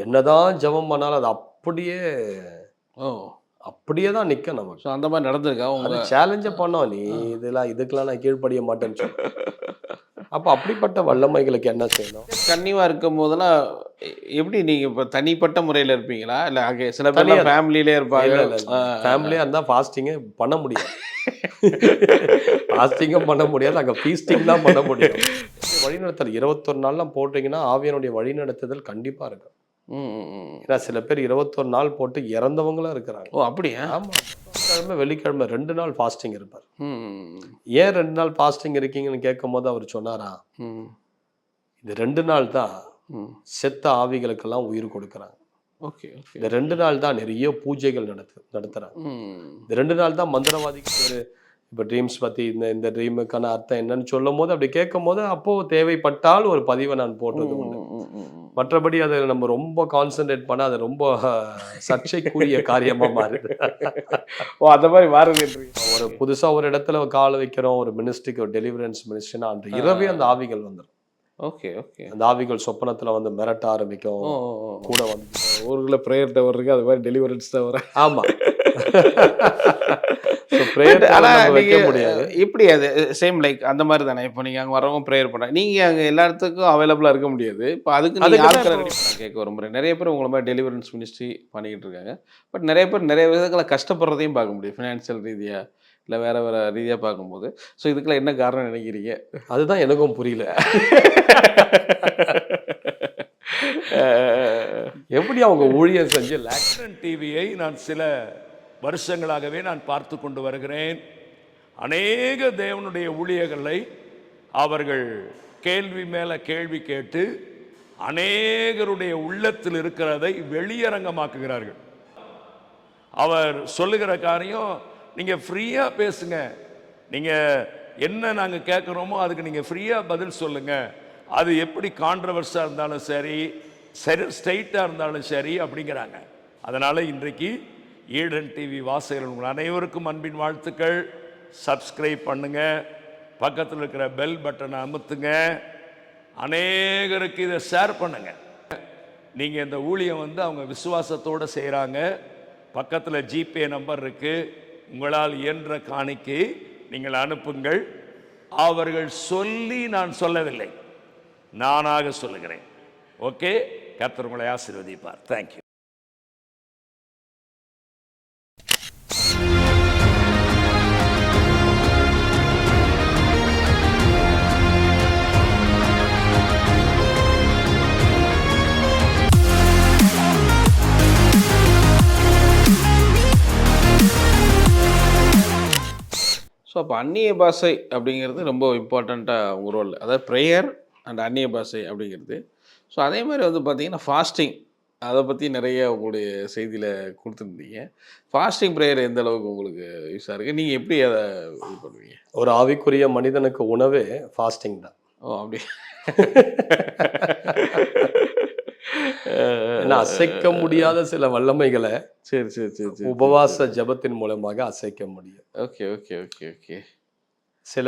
என்னதான் ஜெபம் பண்ணாலும் அது அப்படியே ஓ அப்படியே தான் நிற்கும் நமக்கு. ஸோ அந்த மாதிரி நடந்திருக்கா அது உங்க சேலஞ்சே பண்ணோம், நீ இதுக்கெல்லாம் நான் கீழ்ப்படிய மாட்டேன்னு சொல்லி. அப்போ அப்படிப்பட்ட வல்லமைகளுக்கு என்ன செய்யணும்? கன்னிவா இருக்கும் போதெல்லாம் எப்படி நீங்க இப்போ தனிப்பட்ட முறையில் இருப்பீங்களா இல்லை அங்கே சில பேர் தனியா- ஃபேமிலியிலே இருப்பாங்க இல்ல, இல்ல, இல்ல. ஃபேமிலியா இருந்தா ஃபாஸ்டிங்கே பண்ண முடியாது. ஃபாஸ்டிங்கும் பண்ண முடியாது, அங்க ஃபீஸ்டிங் தான் பண்ண முடியும். வழிநடத்தல் 21 நாள்லாம் போட்டீங்கன்னா ஆவியனுடைய வழிநடத்துதல் கண்டிப்பா இருக்கும். ஏன்னா சில பேர் 21 நாள் போட்டு இறந்தவங்களும் இருக்கிறாங்க. ஓ அப்படியா ஆமா. கிழமை வெள்ளிக்கிழமை 2 நாள் ஃபாஸ்டிங் இருப்பார். ம் ஏன் 2 நாள் ஃபாஸ்டிங் இருக்கீங்கன்னு கேட்கும் போது அவர் சொன்னாரா, ம் இது 2 நாள் தான் ம் செத்த ஆவிகளுக்கெல்லாம் உயிர் கொடுக்குறாங்க. ஓகே ஓகே இந்த 2 நாள் தான் நிறைய பூஜைகள் நடத்துறாங்க. ம் இந்த 2 நாள் தான் மந்திரவாதிக்கு பேரு. இப்போ ட்ரீம்ஸ் பற்றி இந்த ட்ரீமுக்கான அர்த்தம் என்னன்னு சொல்லும் போது அப்படி கேட்கும் போது அப்போ தேவைப்பட்டால் ஒரு பதிவை நான் போட்டது உண்டு. மற்றபடி அதை நம்ம ரொம்ப கான்சென்ட்ரேட் பண்ண அது ரொம்ப சர்ச்சைக்குரிய காரியமா மாறுது. ஓ அந்த மாதிரி மாறுது. ஒரு புதுசா ஒரு இடத்துல கால வைக்கிறோம், ஒரு மினிஸ்ட்ரிக்கு, ஒரு டெலிவரன்ஸ் மினிஸ்ட்ரினா அந்த இரவே அந்த ஆவிகள் வந்துடும். ஓகே ஓகே அந்த ஆவிகள் சொப்பனத்துல வந்து மிரட்ட ஆரம்பிக்கும். கூட வந்து ஊருக்குள்ள ப்ரேயர் டவர் இருக்கு, அது மாதிரி டெலிவரன்ஸ் டவர். ஆமா. வைக்க முடியாது. இப்படி அது சேம் லைக் அந்த மாதிரி தானே. இப்போ நீங்க அங்க வரவங்க ப்ரேயர் பண்றாங்க, நீங்க அங்க எல்லா இடத்துக்கும் அவைலபிளா இருக்க முடியாது. இப்போ அதுக்கு நீங்க ஆட்களை ரெடி பண்ண கேட்க விரும்புறேன். நிறைய பேர் உங்களை மாதிரி டெலிவரன்ஸ் மினிஸ்ட்ரி பண்ணிக்கிட்டு இருக்காங்க. பட் நிறைய பேர் நிறைய விதங்களை கஷ்டப்படுறதையும் பார்க்க முடியும், ஃபினான்ஷியல் ரீதியா இல்லை வேற வேற ரீதியாக பார்க்கும்போது. ஸோ இதுக்கெல்லாம் என்ன காரணம் நினைக்கிறீங்க? அதுதான் எனக்கும் புரியல. எப்படி அவங்க ஊழியர் செஞ்சு லேக்ரன் டிவியை நான் சில வருஷங்களாகவே நான் பார்த்து கொண்டு வருகிறேன். அநேக தேவனுடைய ஊழியர்களை அவர்கள் கேள்வி மேல கேள்வி கேட்டு அநேகருடைய உள்ளத்தில் இருக்கிறதை வெளியரங்கமாக்குகிறார்கள். அவர் சொல்லுகிற காரியம், நீங்க ஃப்ரீயா பேசுங்க, நீங்க என்ன நாங்க கேட்கிறோமோ அதுக்கு நீங்க ஃப்ரீயா பதில் சொல்லுங்க, அது எப்படி கான்ட்ரவர்ஸா இருந்தாலும் சரி, ஸ்ட்ரைட்டா இருந்தாலும் சரி அப்படிங்கிறாங்க. அதனால இன்றைக்கு ஈடன் டிவி வாசகர்கள் உங்கள் அனைவருக்கும் அன்பின் வாழ்த்துக்கள். சப்ஸ்கிரைப் பண்ணுங்க, பக்கத்தில் இருக்கிற பெல் பட்டனை அமுத்துங்க, அநேகருக்கு இதை ஷேர் பண்ணுங்க. நீங்க இந்த ஊழியம் வந்து அவங்க விசுவாசத்தோடு செய்கிறாங்க. பக்கத்தில் ஜிபே நம்பர் இருக்கு, உங்களால் இயன்ற காணிக்கை நீங்கள் அனுப்புங்கள். அவர்கள் சொல்லி நான் சொல்லவில்லை, நானாக சொல்லுகிறேன். ஓகே, கர்த்தர் உங்களை ஆசீர்வதிப்பார். தேங்க்யூ. ஸோ அப்போ அந்நிய பாஷை அப்படிங்கிறது ரொம்ப இம்பார்ட்டண்ட்டாக உங்கள் ரோல், அதாவது ப்ரேயர் அண்ட் அந்நிய பாஷை அப்படிங்கிறது. ஸோ அதே மாதிரி வந்து பார்த்தீங்கன்னா ஃபாஸ்டிங், அதை பற்றி நிறைய உங்களுடைய செய்தியில் கொடுத்துருந்தீங்க. ஃபாஸ்டிங் ப்ரேயர் எந்த அளவுக்கு உங்களுக்கு யூஸாக இருக்குது, நீங்கள் எப்படி அதை இது பண்ணுவீங்க? ஒரு ஆவிக்குரிய மனிதனுக்கு உணவே ஃபாஸ்டிங் தான். ஓ அப்படி. ஏன்னா அசைக்க முடியாத சில வல்லமைகளை சரி சரி சரி சரி உபவாச ஜபத்தின் மூலமாக அசைக்க முடியும். Okay okay okay okay. சில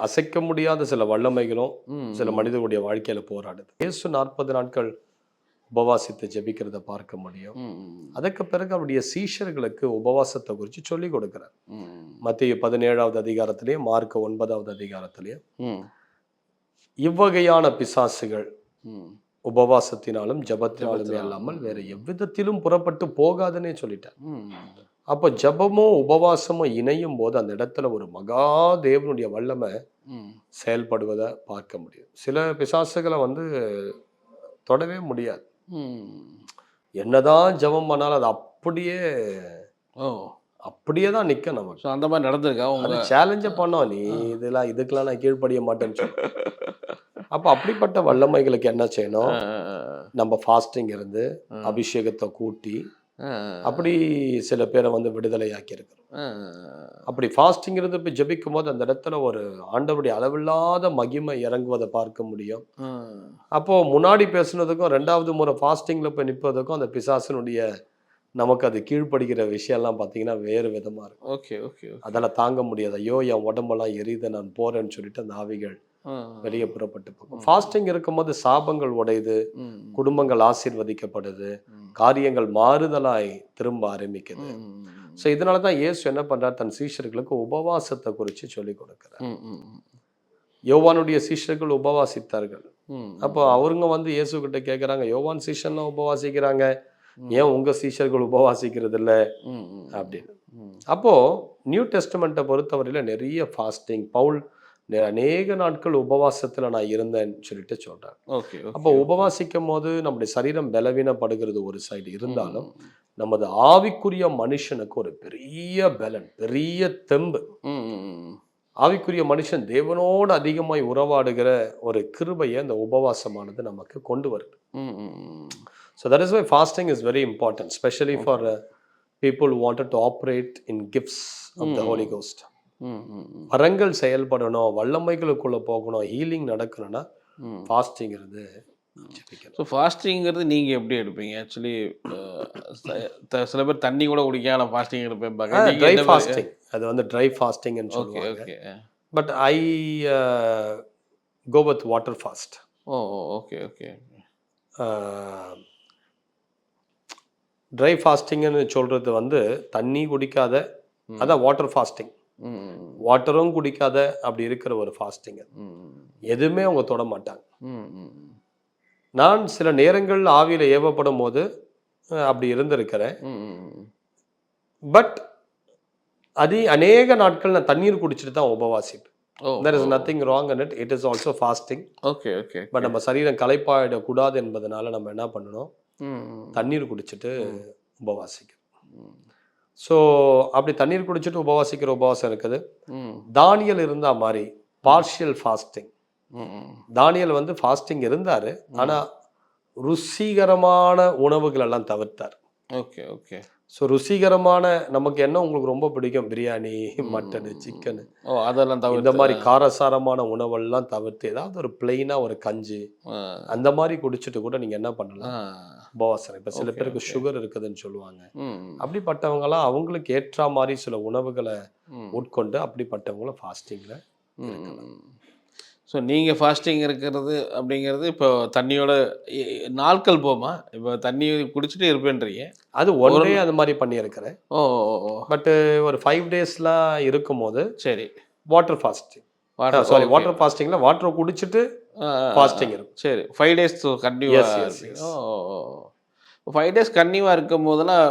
அசைக்க முடியாத சில வல்லமைகளும் சில மனிதர்களுடைய வாழ்க்கையில போராடுது. இயேசு 40 நாட்கள் உபவாசித்து ஜெபிக்கிறத பார்க்க முடியும். அதுக்கு பிறகு அவருடைய சீஷர்களுக்கு உபவாசத்தை குறித்து சொல்லி கொடுக்கிறார். மத்திய 17வது அதிகாரத்திலேயே, மார்க் 9வது அதிகாரத்திலேயே இவ்வகையான பிசாசுகள் உபவாசத்தினாலும் ஜபத்தினாலுமே அல்லாமல் வேற எவ்விதத்திலும் புறப்பட்டு போகாதுன்னே சொல்லிட்டார். அப்போ ஜபமும் உபவாசமும் இணையும் போது அந்த இடத்துல ஒரு மகா தேவனுடைய வல்லமை செயல்படுவதை பார்க்க முடியும். சில பிசாசுகளை வந்து தொடவே முடியாது. என்னதான் ஜபம் பண்ணாலும் அது அப்படியே தான் நிற்கும் நமக்கு. ஸோ அந்த மாதிரி நடந்திருக்கா? அது சேலஞ்சே பண்ணோம், நீ இதுக்கெல்லாம் நான் கீழ்ப்படிய மாட்டேன்னு சொல்லி. அப்போ அப்படிப்பட்ட வல்லமைகளுக்கு என்ன செய்யணும்? நம்ம ஃபாஸ்டிங் இருந்து அபிஷேகத்தை கூட்டி அப்படி சில பேரை வந்து விடுதலை ஆக்கி இருக்கிறோம். அப்படி ஃபாஸ்டிங் இருந்து போய் ஜெபிக்கும் போது அந்த இடத்துல ஒரு ஆண்டவருடைய அளவில்லாத மகிமை இறங்குவதை பார்க்க முடியும். அப்போ முன்னாடி பேசுனதுக்கும் 2வது முறை ஃபாஸ்டிங்ல போய் நிற்பதுக்கும் அந்த பிசாசனுடைய நமக்கு அது கீழ்ப்படுகிற விஷயம்லாம் பார்த்தீங்கன்னா வேறு விதமா இருக்கும். Okay okay. அதெல்லாம் தாங்க முடியாது. ஐயோ என் உடம்பெல்லாம் எரியுது, நான் போறேன்னு சொல்லிட்டு அந்த ஆவிகள் வெளியே புறப்பட்டு போகும். ஃபாஸ்டிங் இருக்கும்போது சாபங்கள் உடையுது, குடும்பங்கள் ஆசீர்வதிக்கப்படுது, காரியங்கள் மாறுதலாய் திரும்ப ஆரம்பிக்குது. ஸோ இதனால தான் இயேசு என்ன பண்றார், தன் சீஷர்களுக்கு உபவாசத்தை குறித்து சொல்லி கொடுக்கிறார். யோவானுடைய சீஷர்கள் உபவாசித்தார்கள். அப்போ அவருங்க வந்து இயேசு கிட்ட கேட்குறாங்க, யோவான் சீஷன்லாம் உபவாசிக்கிறாங்க, ஏன் உங்க சீஷர்கள் உபவாசிக்கிறது இல்லை அப்படின்னு. அப்போ நியூ டெஸ்டமெண்ட்டை பொறுத்தவரையில நிறைய ஃபாஸ்டிங், பவுல் அநேக நாட்கள் உபவாசத்துல நான் இருந்தேன்னு சொல்லிட்டு சொல்றேன். அப்போ உபவாசிக்கும் போது நம்முடைய சரீரம் பலவீனப்படுகிறது ஒரு சைடு இருந்தாலும், நமது ஆவிக்குரிய மனுஷனுக்கு ஒரு பெரிய பலன், பெரிய தெம்பு. ஆவிக்குரிய மனுஷன் தேவனோடு அதிகமாய் உறவாடுகிற ஒரு கிருபையை இந்த உபவாசமானது நமக்கு கொண்டு வருது. So that is why fasting is very important, especially for people who wanted to operate in gifts of the Holy Ghost. வரங்கள் செயல்படணும், வல்லமைகளுக்குள்ள போகணும், ஹீலிங் நடக்கணும்னா ஃபாஸ்டிங்கிறது. ஸோ ஃபாஸ்டிங்கிறது நீங்கள் எப்படி எடுப்பீங்க? ஆக்சுவலி சில பேர் தண்ணி கூட குடிக்காம ஃபாஸ்டிங் எடுப்பேன். ட்ரை ஃபாஸ்டிங், அது வந்து ட்ரை ஃபாஸ்டிங்னு சொல்லுவாங்க. But I go with water fast. Okay okay. Dry ஃபாஸ்டிங்னு சொல்றது வந்து தண்ணி குடிக்காத, அதான் வாட்டர் ஃபாஸ்டிங். வாட்டரும் குடிக்காத அப்படி இருக்கிற ஒரு ஃபாஸ்டிங். எதுவுமே அவங்க தொட மாட்டாங்க. நான் சில நேரங்கள் ஆவியில ஏவப்படும் போது அப்படி இருந்திருக்கிறேன். பட் அது அநேக நாட்கள் நான் தண்ணீர் குடிச்சிட்டு தான் உபவாசிப்பேன். There is nothing wrong in it. It is also fasting. Okay. But நம்ம சரீரம் களைப்பாயிடக்கூடாது என்பதனால நம்ம என்ன பண்ணணும், தண்ணீர் குடிச்சிட்டு உபவாசிக்கணும். ஸோ அப்படி தண்ணீர் குடிச்சிட்டு உபவாசிக்கிற உபவாசம் இருக்குது. தானியல் இருந்தா மாதிரி பார்ஷியல் ஃபாஸ்டிங். தானியல் வந்து ஃபாஸ்டிங் இருந்தாரு, ஆனா ருசிகரமான உணவுகள் எல்லாம் தவிர்த்தார். ஓகே. ஸோ ருசிகரமான, நமக்கு என்ன உங்களுக்கு ரொம்ப பிடிக்கும், பிரியாணி, மட்டனு, சிக்கனு, அதெல்லாம் இந்த மாதிரி காரசாரமான உணவெல்லாம் தவிர்த்து ஏதாவது ஒரு பிளெயினா ஒரு கஞ்சி அந்த மாதிரி குடிச்சிட்டு கூட நீங்க என்ன பண்ணலாம், உபவாசம். இப்ப சில பேருக்கு சுகர் இருக்குதுன்னு சொல்லுவாங்க. அப்படிப்பட்டவங்களாம் அவங்களுக்கு ஏற்ற மாதிரி சில உணவுகளை உட்கொண்டு அப்படிப்பட்டவங்களும் ஃபாஸ்டிங்ல இருக்கலாம். ஸோ நீங்கள் ஃபாஸ்டிங் இருக்கிறது அப்படிங்கிறது இப்போ தண்ணியோட நாட்கள் போமா? இப்போ தண்ணி குடிச்சிட்டு இருப்பேன்றீங்க. அது ஒன் டே அது மாதிரி பண்ணியிருக்கிறேன். பட் ஒரு 5 டேஸ்லாம் இருக்கும்போது சரி வாட்டர் ஃபாஸ்டிங், சாரி வாட்டர் ஃபாஸ்டிங்ல வாட்டர் குடிச்சிட்டு ஃபாஸ்டிங் இருக்கும். சரி 5 டேஸ் கண்டினியூவாக. 5 டேஸ் கன்னியூவாக இருக்கும் போதெல்லாம்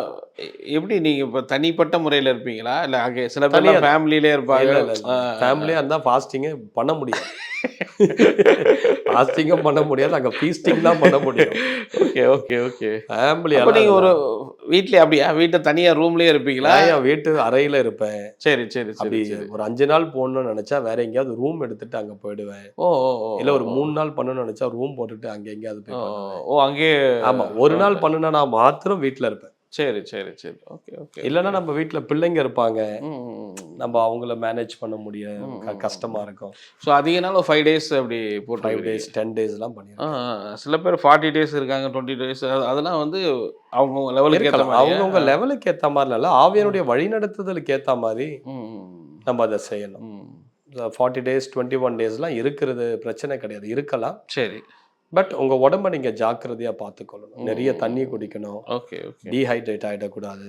எப்படி நீங்கள் இப்போ தனிப்பட்ட முறையில் இருப்பீங்களா, இல்லை அங்கே சில பேர் ஃபேமிலியிலே இருப்பாங்க? ஃபேமிலியாக இருந்தால் ஃபாஸ்டிங்கு பண்ண முடியாது. ஃபாஸ்டிங்கும் பண்ண முடியாது, அங்கே ஃபீஸ்டிங் தான் பண்ண முடியும். ஓகே. ஃபேமிலி அப்போ நீங்கள் ஒரு வீட்லேயே அப்படியா, வீட்டில் தனியாக ரூம்லேயே இருப்பீங்களா? வீட்டு அறையில் இருப்பேன். சரி. ஒரு 5 நாள் போகணும்னு நினச்சா வேற எங்கேயாவது ரூம் எடுத்துட்டு அங்கே போயிடுவேன். இல்லை ஒரு 3 நாள் பண்ணணும்னு நினச்சா ரூம் போட்டுட்டு அங்கே எங்கேயாவது போய் அங்கே. ஆமாம், ஒரு நாள் பண்ணுனா நான் மாத்திரம் வீட்டில் இருப்பேன். சரி. ஓகே. இல்லைன்னா நம்ம வீட்டில் பிள்ளைங்க இருப்பாங்க, நம்ம அவங்கள மேனேஜ் பண்ண முடியும், கஷ்டமா இருக்கும். ஸோ அதிக நாள் 5 டேஸ் அப்படி போட்டு 5 டேஸ் 10 டேஸ்லாம் பண்ணிடுறோம். சில பேர் 40 டேஸ் இருக்காங்க, 20 டேஸ். அதெல்லாம் வந்து அவங்க லெவலுக்கு ஏற்ற மாதிரி, அவங்கவுங்க லெவலுக்கு ஏற்ற மாதிரி இல்லை, ஆவியனுடைய வழிநடத்துதலுக்கு ஏற்ற மாதிரி நம்ம அதை செய்யணும். 40 டேஸ் 21 டேஸ்லாம் இருக்கிறது பிரச்சனை கிடையாது, இருக்கலாம். சரி. பட் உங்க உடம்ப நீங்க ஜாக்கிரதையா பார்த்துக்கொள்ளணும். நிறைய தண்ணி குடிக்கணும். ஓகே. டீஹைட்ரேட் ஆகிடக்கூடாது.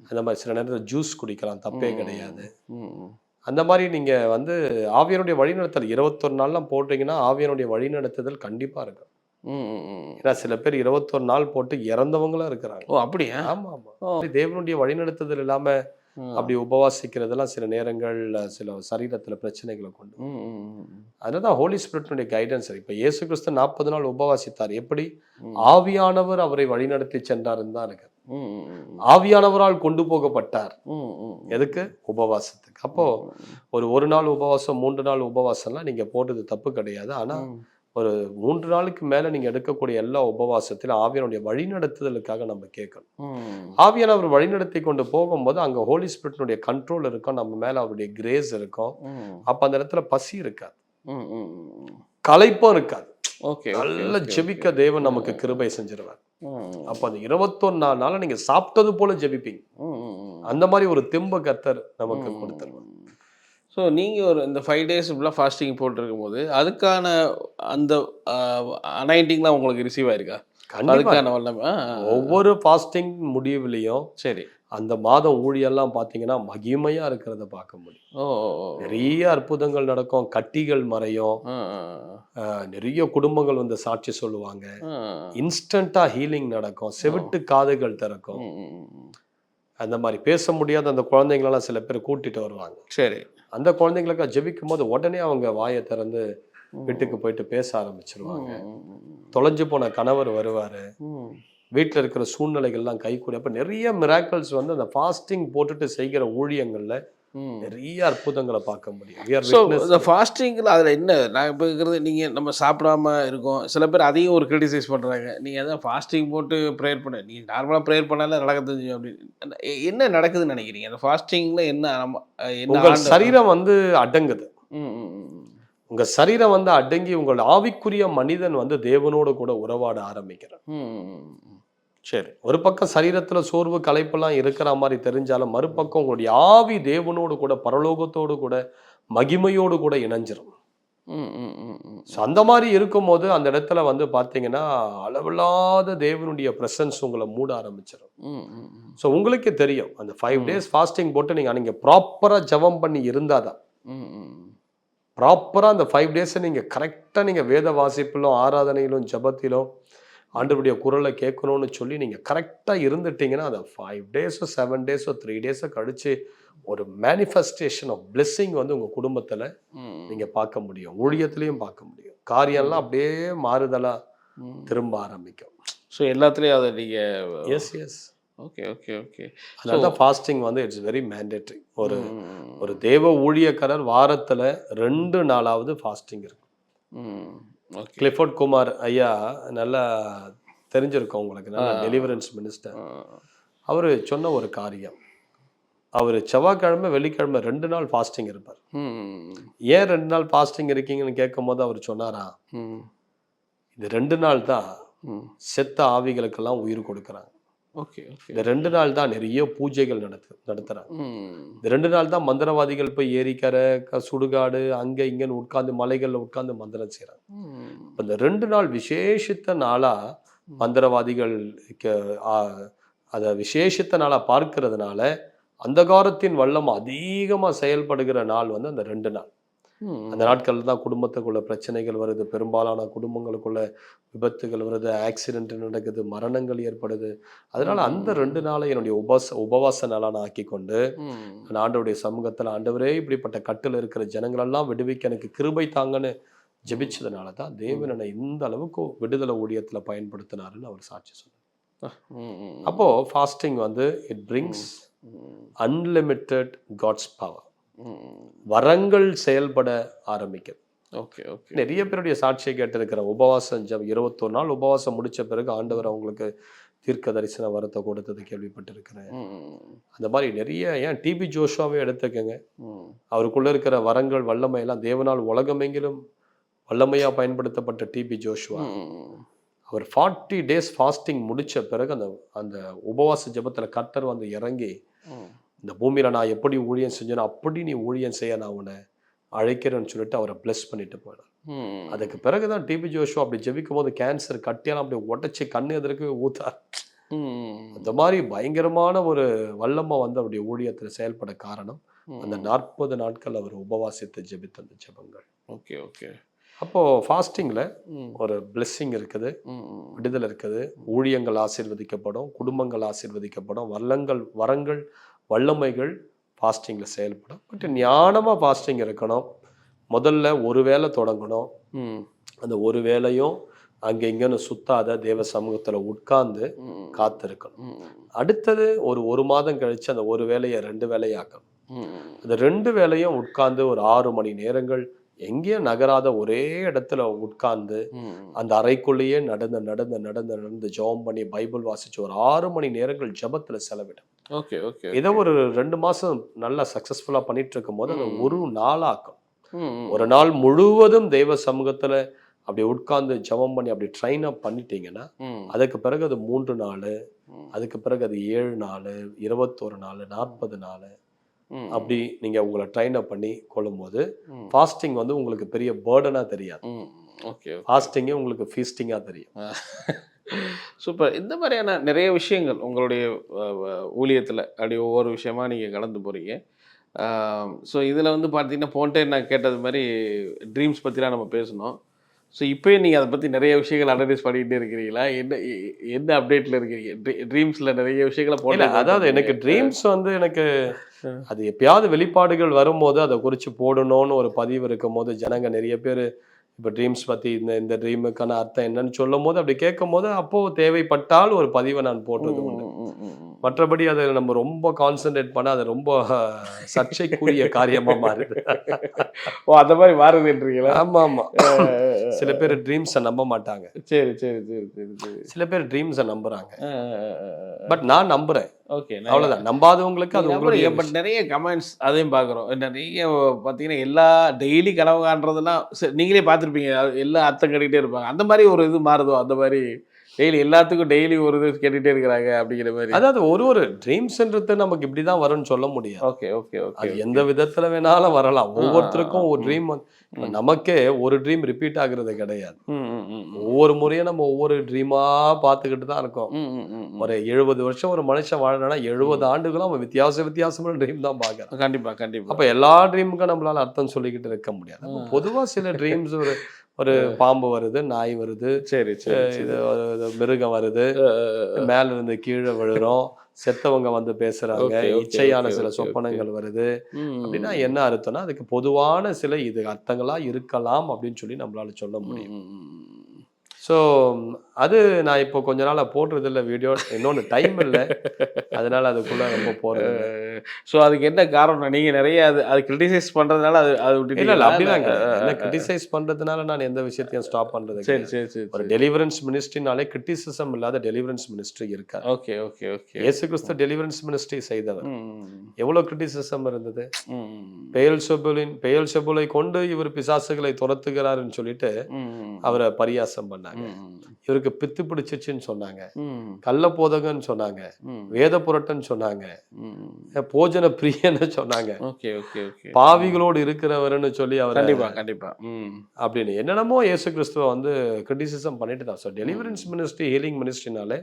அந்த மாதிரி சில நேரத்தில் ஜூஸ் குடிக்கலாம், தப்பே கிடையாது. அந்த மாதிரி நீங்க வந்து ஆவியனுடைய வழிநடத்தல் 21 நாள்லாம் போட்டீங்கன்னா ஆவியனுடைய வழிநடத்துதல் கண்டிப்பா இருக்கும். ஏன்னா சில பேர் 21 நாள் போட்டு இறந்தவங்களும் இருக்கிறாங்க. அப்படியா? ஆமா. தேவனுடைய வழிநடத்துதல் இல்லாம அப்படி உபவாசிக்கிறதெல்லாம் சில நேரங்கள் சில சரீரத்துல பிரச்சனைகளை கொண்டு. அதுதான் ஹோலி ஸ்பிரிட்னுடைய கைடன்ஸ். இப்ப இயேசு கிறிஸ்து 40 நாள் உபவாசித்தார். எப்படி? ஆவியானவர் அவரை வழிநடத்தி சென்றாருன்னு தான் இருக்கு. ஆவியானவரால் கொண்டு போகப்பட்டார். எதுக்கு? உபவாசத்துக்கு. அப்போ ஒரு நாள் உபவாசம், 3 நாள் உபவாசம்லாம் நீங்க போட்டது தப்பு கிடையாது. ஆனா ஒரு 3 நாளுக்கு மேல நீங்க எடுக்கக்கூடிய எல்லா உபவாசத்திலும் ஆவியானுடைய வழிநடத்துதலுக்காக நம்ம கேட்கணும். ஆவியானவர் வழிநடத்தி கொண்டு போகும்போது அங்க ஹோலி ஸ்பிரிட்னுடைய கண்ட்ரோல் இருக்கும், நம்ம மேல அவருடைய கிரேஸ் இருக்கும். அப்ப அந்த இடத்துல பசி இருக்காது, களைப்பும் இருக்காது. நல்ல ஜெபிக்க தேவன் நமக்கு கிருபை செஞ்சிருவார். அப்ப அந்த 21 நாள் நீங்க சாப்பிட்டது போல ஜெபிப்பீங்க. அந்த மாதிரி ஒரு தெம்ப கர்த்தர் நமக்கு கொடுத்துருவார். ஸோ நீங்கள் ஒரு இந்த 5 days இப்படிலாம் ஃபாஸ்டிங் போட்டிருக்கும் போது அதுக்கான அந்த அனைட்டிங்லாம் உங்களுக்கு ரிசீவ் ஆயிருக்கா? கண்டிப்பா அதுக்கான வல்லமை ஒவ்வொரு ஃபாஸ்டிங் முடிவுலையும் சரி. அந்த மாதம் ஊழியெல்லாம் பார்த்தீங்கன்னா மகிமையா இருக்கிறத பார்க்க முடியும். ஓ ஓ ஓ. நிறைய அற்புதங்கள் நடக்கும், கட்டிகள் மறையும், ஆ, நிறைய குடும்பங்கள் வந்து சாட்சி சொல்லுவாங்க, ஆ, இன்ஸ்டண்டா ஹீலிங் நடக்கும், செவிட்டு காதுகள் திறக்கும். ம், ம், ம். அந்த மாதிரி பேச முடியாத அந்த குழந்தைங்களெல்லாம் சில பேர் கூட்டிட்டு வருவாங்க. சரி. அந்த குழந்தைங்களுக்கு ஜெபிக்கும் போது உடனே அவங்க வாயை திறந்து வீட்டுக்கு போயிட்டு பேச ஆரம்பிச்சிருவாங்க. தொலைஞ்சு போன கணவர் வருவாரு, வீட்டில் இருக்கிற சூழ்நிலைகள்லாம் கைகூடி. அப்போ நிறைய மிராக்கிள்ஸ் வந்து அந்த ஃபாஸ்டிங் போட்டுட்டு செய்கிற ஊழியங்கள்ல நிறைய அற்புதங்களை பார்க்க முடியும். We are so witness. இந்த ஃபாஸ்டிங்கில் அதில் என்ன நான் இப்போ இருக்கிறது, நீங்கள் நம்ம சாப்பிடாம இருக்கோம், சில பேர் அதையும் ஒரு கிரிட்டிசைஸ் பண்ணுறாங்க. நீங்கள் அதான் ஃபாஸ்டிங் போட்டு ப்ரேயர் பண்ண, நீங்கள் நார்மலாக ப்ரேயர் பண்ணாலே நடக்குது அப்படின்னு. என்ன நடக்குதுன்னு நினைக்கிறீங்க அந்த ஃபாஸ்டிங்கில்? என்ன நம்ம என்ன உங்கள் சரீரம் வந்து அடங்குது. ம், ம், ம். உங்க சரீரம் வந்து அடங்கி உங்கள் ஆவிக்குரிய மனிதன் வந்து தேவனோடு கூட உறவாட ஆரம்பிக்கிறான். ம், ம், ம். சரி. ஒரு பக்கம் சரீரத்துல சோர்வு களைப்பெல்லாம் இருக்கிற மாதிரி தெரிஞ்சாலும் மறுபக்கம் உங்களுடைய ஆவி தேவனோடு கூட பரலோகத்தோடு கூட மகிமையோடு கூட இணைஞ்சிரும். ம், ம், ம், ம். ஸோ அந்த மாதிரி இருக்கும்போது அந்த இடத்துல வந்து பார்த்தீங்கன்னா அளவில்லாத தேவனுடைய பிரசன்ஸ் உங்களை மூட ஆரம்பிச்சிடும். ம், ம், ம். ஸோ உங்களுக்கே தெரியும் அந்த 5 days ஃபாஸ்டிங் போட்டு நீங்கள் ப்ராப்பராக ஜெபம் பண்ணி இருந்தாதான், ம், ம். ப்ராப்பராக அந்த 5 days நீங்கள் கரெக்டாக நீங்கள் வேத வாசிப்பிலும் ஆராதனையிலும் ஜெபத்திலும் ஆண்டவருடைய குரலை கேட்கணும்னு சொல்லி நீங்கள் கரெக்டாக இருந்துட்டீங்கன்னா அந்த 5 days 7 days 3 days கழிச்சு ஒரு மேனிஃபெஸ்டேஷன் ஆஃப் பிளெஸ்ஸிங் வந்து உங்கள் குடும்பத்தில் நீங்கள் பார்க்க முடியும், ஊழியத்துலேயும் பார்க்க முடியும். காரியம்லாம் அப்படியே மாறுதலாக திரும்ப ஆரம்பிக்கும். ஸோ எல்லாத்துலேயும் அதை நீங்கள் yes yes okay okay okay. அதனால தான் ஃபாஸ்டிங் வந்து இட்ஸ் வெரி மேண்டேட்ரி. ஒரு தேவ ஊழியக்காரர் வாரத்தில் 2 நாளாவது ஃபாஸ்டிங் இருக்கும். கிளிஃபோர்ட் குமார் ஐயா நல்லா தெரிஞ்சிருக்கோம் உங்களுக்கு, நல்ல டெலிவரன்ஸ் மினிஸ்டர். அவர் சொன்ன ஒரு காரியம், அவர் செவ்வாய்க்கிழமை வெள்ளிக்கிழமை 2 நாள் ஃபாஸ்டிங் இருப்பார். ஏன் 2 நாள் ஃபாஸ்டிங் இருக்கீங்கன்னு கேட்கும் போது அவர் சொன்னாரா, இது 2 நாள் தான் செத்த ஆவிகளுக்கெல்லாம் உயிர் கொடுக்குறாங்க. Okay okay. இந்த 2 நாள் தான் நிறைய பூஜைகள் நடத்துறாங்க. இந்த 2 நாள் தான் மந்திரவாதிகள் போய் ஏரிக்கரை சுடுகாடு அங்க இங்கன்னு உட்கார்ந்து மலைகள்ல உட்கார்ந்து மந்திரம் செய்யறாங்க. இந்த 2 நாள் விசேஷித்த நாளா மந்திரவாதிகள் அத விசேஷித்த நாளா பார்க்கிறதுனால அந்த காலத்தின் வல்லம் அதிகமா செயல்படுகிற நாள் வந்து அந்த 2 நாள். அந்த நாட்கள்ல தான் குடும்பத்துக்குள்ள பிரச்சனைகள் வருது, பெரும்பாலான குடும்பங்களுக்குள்ள விபத்துகள் வருது, ஆக்சிடென்ட் நடக்குது, மரணங்கள் ஏற்படுது. அதனால அந்த 2 நாளை என்னுடைய உபவாச நாளா நான் ஆக்கி கொண்டு நான் ஆண்டவருடைய சமூகத்துல, ஆண்டவரே இப்படிப்பட்ட கட்டுல இருக்கிற ஜனங்களெல்லாம் விடுவிக்க எனக்கு கிருபை தாங்கன்னு ஜெபிச்சதுனால தான் தேவன் என்னை இந்த அளவுக்கு விடுதலை ஊழியத்துல பயன்படுத்தினாருன்னு அவர் சாட்சி சொன்னார். அப்போ ஃபாஸ்டிங் வந்து it brings unlimited God's power, வரங்கள் செயல்பட ஆரம்பிக்குது. Okay okay. நிறைய பேருடைய சாட்சியை கேட்டிருக்கிற உபவாசம் 21 நாள் உபவாசம் முடிச்ச பிறகு ஆண்டவர் அவங்களுக்கு தீர்க்க தரிசன வரத்தை கொடுத்தது கேள்விப்பட்டிருக்கிறேன். அந்த மாதிரி நிறைய, ஏன் டிபி ஜோஷுவாவே எடுத்துக்கங்க, அவருக்குள்ள இருக்கிற வரங்கள் வல்லமையெல்லாம் தேவனால் உலகமெங்கிலும் வல்லமையா பயன்படுத்தப்பட்ட டிபி ஜோஷுவா. அவர் 40 days ஃபாஸ்டிங் முடிச்ச பிறகு அந்த அந்த உபவாச ஜெபத்துல கர்த்தர் வந்து இறங்கி, இந்த பூமியில நான் எப்படி ஊழியம் செஞ்சேனோ அப்படி நீ ஊழியம் செய்ய நான் உன்னை அழைக்கிறேன்னு சொல்லிட்டு அவரை பிளஸ் பண்ணிட்டு போயிடும். அதுக்கு பிறகுதான் டிபி ஜோஷுவா அப்படி ஜெபிக்கும் போது கேன்சர் கட்டியெல்லாம் அப்படி உடைச்சி கண்ணு எதற்கு ஊத்தார். அந்த மாதிரி பயங்கரமான ஒரு வல்லமை வந்து அவருடைய ஊழியத்துல செயல்பட காரணம் அந்த 40 நாட்கள் அவர் உபவாசித்து ஜெபித்த அந்த ஜெபங்கள். Okay okay. அப்போ ஃபாஸ்டிங்ல ஒரு பிளெஸ்ஸிங் இருக்குது, விடுதலை இருக்குது, ஊழியங்கள் ஆசீர்வதிக்கப்படும், குடும்பங்கள் ஆசீர்வதிக்கப்படும், வரங்கள் வல்லமைகள் ஃபாஸ்டிங்ல செயல்படும். பட் ஞானமா ஃபாஸ்டிங் இருக்கணும். முதல்ல ஒரு வேளை தொடங்கணும், அந்த ஒரு வேளையும் அங்க இங்கன்னு சுத்தாத தேவ சமூகத்துல உட்கார்ந்து காத்திருக்கணும். அடுத்தது ஒரு மாதம் கழிச்சு அந்த ஒரு வேலையை 2 வேலையாக்கணும். அந்த 2 வேலையும் உட்கார்ந்து ஒரு 6 மணி நேரங்கள் எங்கேயும் நகராத ஒரே இடத்துல உட்கார்ந்து அந்த அறைக்குள்ளேயே நடந்து ஜெபம் பண்ணி பைபிள் வாசிச்சு ஒரு 6 மணி நேரங்கள் ஜெபத்துல செலவிடும். Okay okay. இதை ஒரு 2 மாசம் நல்லா சக்சஸ்ஃபுல்லா பண்ணிட்டு இருக்கும் போது அந்த ஒரு நாளாக்கும், ஒரு நாள் முழுவதும் தெய்வ சமூகத்துல அப்படி உட்கார்ந்து ஜெபம் பண்ணி அப்படி ட்ரைன் அப் பண்ணிட்டீங்கன்னா அதுக்கு பிறகு அது 3 நாள், அதுக்கு பிறகு அது 7 நாள், 21 நாள், 40 நாள், அப்படி நீங்க உங்களை ட்ரைன் அப் பண்ணி கொள்ளும்போது ஃபாஸ்டிங் வந்து உங்களுக்கு பெரிய பேர்டனா தெரியாது. ஓகே, ஃபாஸ்டிங்கே உங்களுக்கு ஃபீஸ்டிங்கா தெரியும். சூப்பர். இந்த மாதிரியான நிறைய விஷயங்கள் உங்களுடைய ஊழியத்தில் அப்படி ஒவ்வொரு விஷயமா நீங்கள் கடந்து போகிறீங்க. ஸோ இதில் வந்து பார்த்தீங்கன்னா போன டைம் நான் கேட்டது மாதிரி ட்ரீம்ஸ் பற்றிலாம் நம்ம பேசணும். ஸோ இப்போயும் நீங்கள் அதை பற்றி நிறைய விஷயங்கள் அனலைஸ் பண்ணிக்கிட்டே இருக்கிறீங்களா? என்ன அப்டேட்டில் இருக்கிறீங்க? ட்ரீம்ஸில் நிறைய விஷயங்களை போல. அதாவது எனக்கு ட்ரீம்ஸ் வந்து எனக்கு அது எப்பயாவது வெளிப்பாடுகள் வரும்போது அதை குறித்து போடணும்னு ஒரு பதிவு இருக்கும் போது ஜனங்க நிறைய பேர் இப்போ ட்ரீம்ஸ் பற்றி இந்த ட்ரீமுக்கான அர்த்தம் என்னன்னு சொல்லும் போது அப்படி கேட்கும் போது அப்போது தேவைப்பட்டால் ஒரு பதிவை நான் போடுறது உண்டு. மற்றபடி அதை நம்ம ரொம்ப கான்சென்ட்ரேட் பண்ண அது ரொம்ப சர்ச்சைக்குரிய காரியமாக மாறுது. ஓ, அந்த மாதிரி மாறுதுன்றீங்களா? ஆமாம் ஆமாம். சில பேர் ட்ரீம்ஸை நம்ப மாட்டாங்க. சரி சரி சரி சரி சரி. சில பேர் ட்ரீம்ஸை நம்புறாங்க. பட் நான் நம்புறேன். ஓகே, அவ்வளோதான். நம்பாதவங்களுக்கு அது உங்களுக்கு. பட் நிறைய கமெண்ட்ஸ் அதையும் பார்க்குறோம். நிறைய பார்த்தீங்கன்னா எல்லா டெய்லி கனவு காண்றதெல்லாம் நீங்களே பார்த்துருப்பீங்க. எல்லாம் அர்த்தம் கேட்டுக்கிட்டே இருப்பாங்க. அந்த மாதிரி ஒரு இது மாறுதோ? அந்த மாதிரி டெய்லி எல்லாத்துக்கும் டெய்லி ஒரு இது கேட்டுகிட்டே இருக்கிறாங்க அப்படிங்கிற மாதிரி. அதாவது ஒரு ட்ரீம்ஸ்ன்றது நமக்கு இப்படி தான் வரும்னு சொல்ல முடியாது. Okay okay okay. அது எந்த விதத்தில் வேணாலும் வரலாம். ஒவ்வொருத்தருக்கும் ஒரு ட்ரீம். நமக்கே ஒரு ட்ரீம் ரிப்பீட் ஆகுறது கிடையாது. ஒவ்வொரு முறையும் நம்ம ஒவ்வொரு ட்ரீமா பார்த்துக்கிட்டு தான் இருக்கோம். ஒரு 70 வருஷம் ஒரு மனுஷன் வாழணும்னா 70 ஆண்டுகளும் அவன் வித்தியாசமான ட்ரீம் தான் பார்க்கறான். கண்டிப்பா கண்டிப்பா. அப்ப எல்லா ட்ரீமுக்கும் நம்மளால அர்த்தம் சொல்லிக்கிட்டு இருக்க முடியாது. பொதுவா சில ட்ரீம்ஸ் ஒரு பாம்பு வருது, நாய் வருது, சரி சரி, இது மிருகம் வருது, மேல இருந்து கீழே விழுறோம், செத்தவங்க வந்து பேசுறாங்க, இச்சையான சில சொப்பனங்கள் வருது அப்படின்னா என்ன அர்த்தம்னா அதுக்கு பொதுவான சில இது அர்த்தங்களா இருக்கலாம் அப்படின்னு சொல்லி நம்மளால சொல்ல முடியும். ஸோ அது நான் இப்போ கொஞ்ச நாள் போடுறது இல்லை வீடியோ. இன்னொன்று டைம் இல்லை, அதனால அதுக்குள்ள ரொம்ப போகிறது. ஸோ அதுக்கு என்ன காரணம்? நீங்கள் நிறைய அது கிரிட்டிசைஸ் பண்ணுறதுனால அது விட்டு இல்லை அப்படிதாங்க. என்ன கிரிட்டிசைஸ் பண்ணுறதுனால நான் எந்த விஷயத்தையும் ஸ்டாப் பண்ணுறது. சரி சரி சரி. ஒரு டெலிவரன்ஸ் மினிஸ்ட்ரினாலே கிரிட்டிசிசம் இல்லாத டெலிவரன்ஸ் மினிஸ்ட்ரி இருக்கா? Okay okay okay. இயேசு கிறிஸ்து டெலிவரன்ஸ் மினிஸ்ட்ரி செய்தவர். எவ்வளோ கிரிட்டிசிசம் இருந்தது. பெயல் செபுலை கொண்டு இவர் பிசாசுகளை துரத்துகிறாருன்னு சொல்லிட்டு அவரை பரியாசம் பண்ணாங்க. இவருக்கு பித்து பிடிச்சிச்சுன்னு சொன்னாங்க, கள்ள போதகன்னு சொன்னாங்க, வேத புரட்டன்னு சொன்னாங்க, போஜன பிரியன்னு சொன்னாங்க, பாவிகளோடு இருக்கிறவர்னு சொல்லி அவர். கண்டிப்பா கண்டிப்பா அப்படின்னு என்னென்னமோ இயேசு கிறிஸ்துவ வந்து கிரிட்டிசிசம் பண்ணிட்டு தான். ஸோ டெலிவரன்ஸ் மினிஸ்ட்ரி, ஹீலிங் மினிஸ்ட்ரினாலே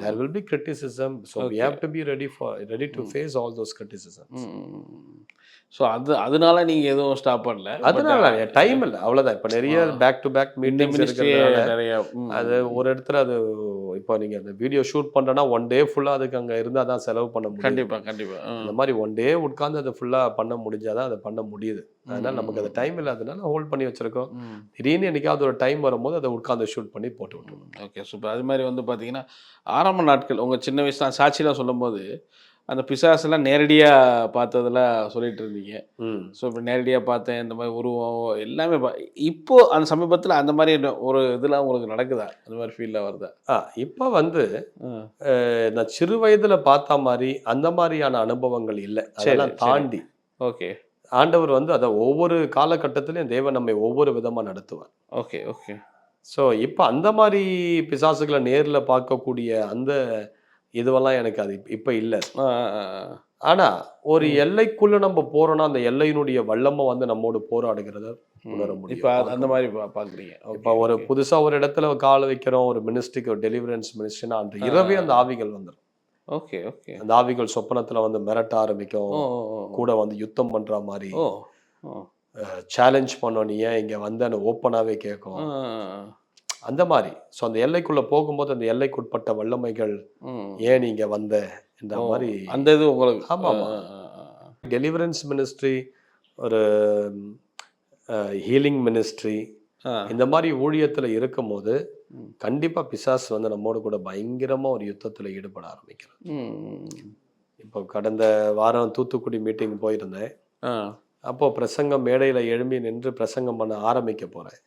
there will be criticism, so we have to be ready to face all those criticisms. So அதனால நீங்கள் எதுவும் ஸ்டாப் பண்ணல? அதனால டைம் இல்லை, அவ்வளோதான். இப்போ நிறைய பேக் டு பேக் மீட்டிங்ஸ் இருக்கிறதுனால நிறைய அது ஒரு இடத்துல அது இப்போ நீங்கள் அந்த வீடியோ ஷூட் பண்ணுறோன்னா 1 day ஃபுல்லாக அதுக்கு அங்கே இருந்தால் தான் செலவு பண்ண முடியும். கண்டிப்பாக கண்டிப்பாக. அந்த மாதிரி 1 day உட்காந்து அதை ஃபுல்லாக பண்ண முடிஞ்சாதான் அதை பண்ண முடியுது. அதனால் நமக்கு அது டைம் இல்லாதனால ஹோல்ட் பண்ணி வச்சுருக்கோம். திடீர்னு என்னைக்காவது ஒரு டைம் வரும்போது அதை உட்காந்து ஷூட் பண்ணி போட்டு விட்டுருவோம். Okay super. அது மாதிரி வந்து பார்த்தீங்கன்னா ஆரம்ப நாட்கள் உங்கள் சின்ன வயசு சாட்சியெலாம் சொல்லும் போது அந்த பிசாசெல்லாம் நேரடியாக பார்த்ததெல்லாம் சொல்லிட்டு இருந்தீங்க. ஸோ இப்போ நேரடியாக பார்த்தேன், இந்த மாதிரி உருவம் எல்லாமே இப்போ அந்த சமீபத்தில் அந்த மாதிரி ஒரு இதெல்லாம் உங்களுக்கு நடக்குதா? அந்த மாதிரி ஃபீலில் வருதா? இப்போ வந்து நான் சிறு வயதில் பார்த்த மாதிரி அந்த மாதிரியான அனுபவங்கள் இல்லை. அதெல்லாம் தாண்டி ஓகே ஆண்டவர் வந்து அதை ஒவ்வொரு காலகட்டத்திலையும் தேவன் நம்மை ஒவ்வொரு விதமாக நடத்துவார். Okay okay. ஸோ இப்போ அந்த மாதிரி பிசாசுகளை நேரில் பார்க்கக்கூடிய அந்த இதுவெல்லாம் எனக்கு அது இப்போ இல்லை. ஆனால் ஒரு எல்லைக்குள்ளே நம்ம போகிறோன்னா அந்த எல்லையினுடைய வல்லமை வந்து நம்மோடு போராடுகிறத உணர முடியும். இப்போ அந்த மாதிரி பார்க்குறீங்க. இப்போ ஒரு புதுசாக ஒரு இடத்துல கால வைக்கிறோம், ஒரு மினிஸ்ட்ரிக்கு, ஒரு டெலிவரன்ஸ் மினிஸ்ட்ரினா அந்த இரவே அந்த ஆவிகள் வந்துடும். Okay okay. அந்த ஆவிகள் சொப்பனத்தில் வந்து மிரட்ட ஆரம்பிக்கும், கூட வந்து யுத்தம் பண்ணுற மாதிரி சேலஞ்ச் பண்ணோம், நீ ஏன் இங்கே வந்து ஓப்பனாகவே கேட்கும் அந்த மாதிரி. ஸோ அந்த எல்லைக்குள்ளே போகும்போது அந்த எல்லைக்குட்பட்ட வல்லமைகள் ஏன் நீங்கள் வந்த இந்த மாதிரி அந்த இது உங்களுக்கு. ஆமாம் டெலிவரன்ஸ் மினிஸ்ட்ரி, ஒரு ஹீலிங் மினிஸ்ட்ரி, இந்த மாதிரி ஊழியத்தில் இருக்கும் போது கண்டிப்பாக பிசாசு வந்து நம்மோடு கூட பயங்கரமாக ஒரு யுத்தத்தில் ஈடுபட ஆரம்பிக்கிறது. இப்போ கடந்த வாரம் தூத்துக்குடி மீட்டிங் போயிருந்தேன். அப்போ பிரசங்கம் மேடையில் எழும்பி நின்று பிரசங்கம் பண்ண ஆரம்பிக்க போகிறேன்.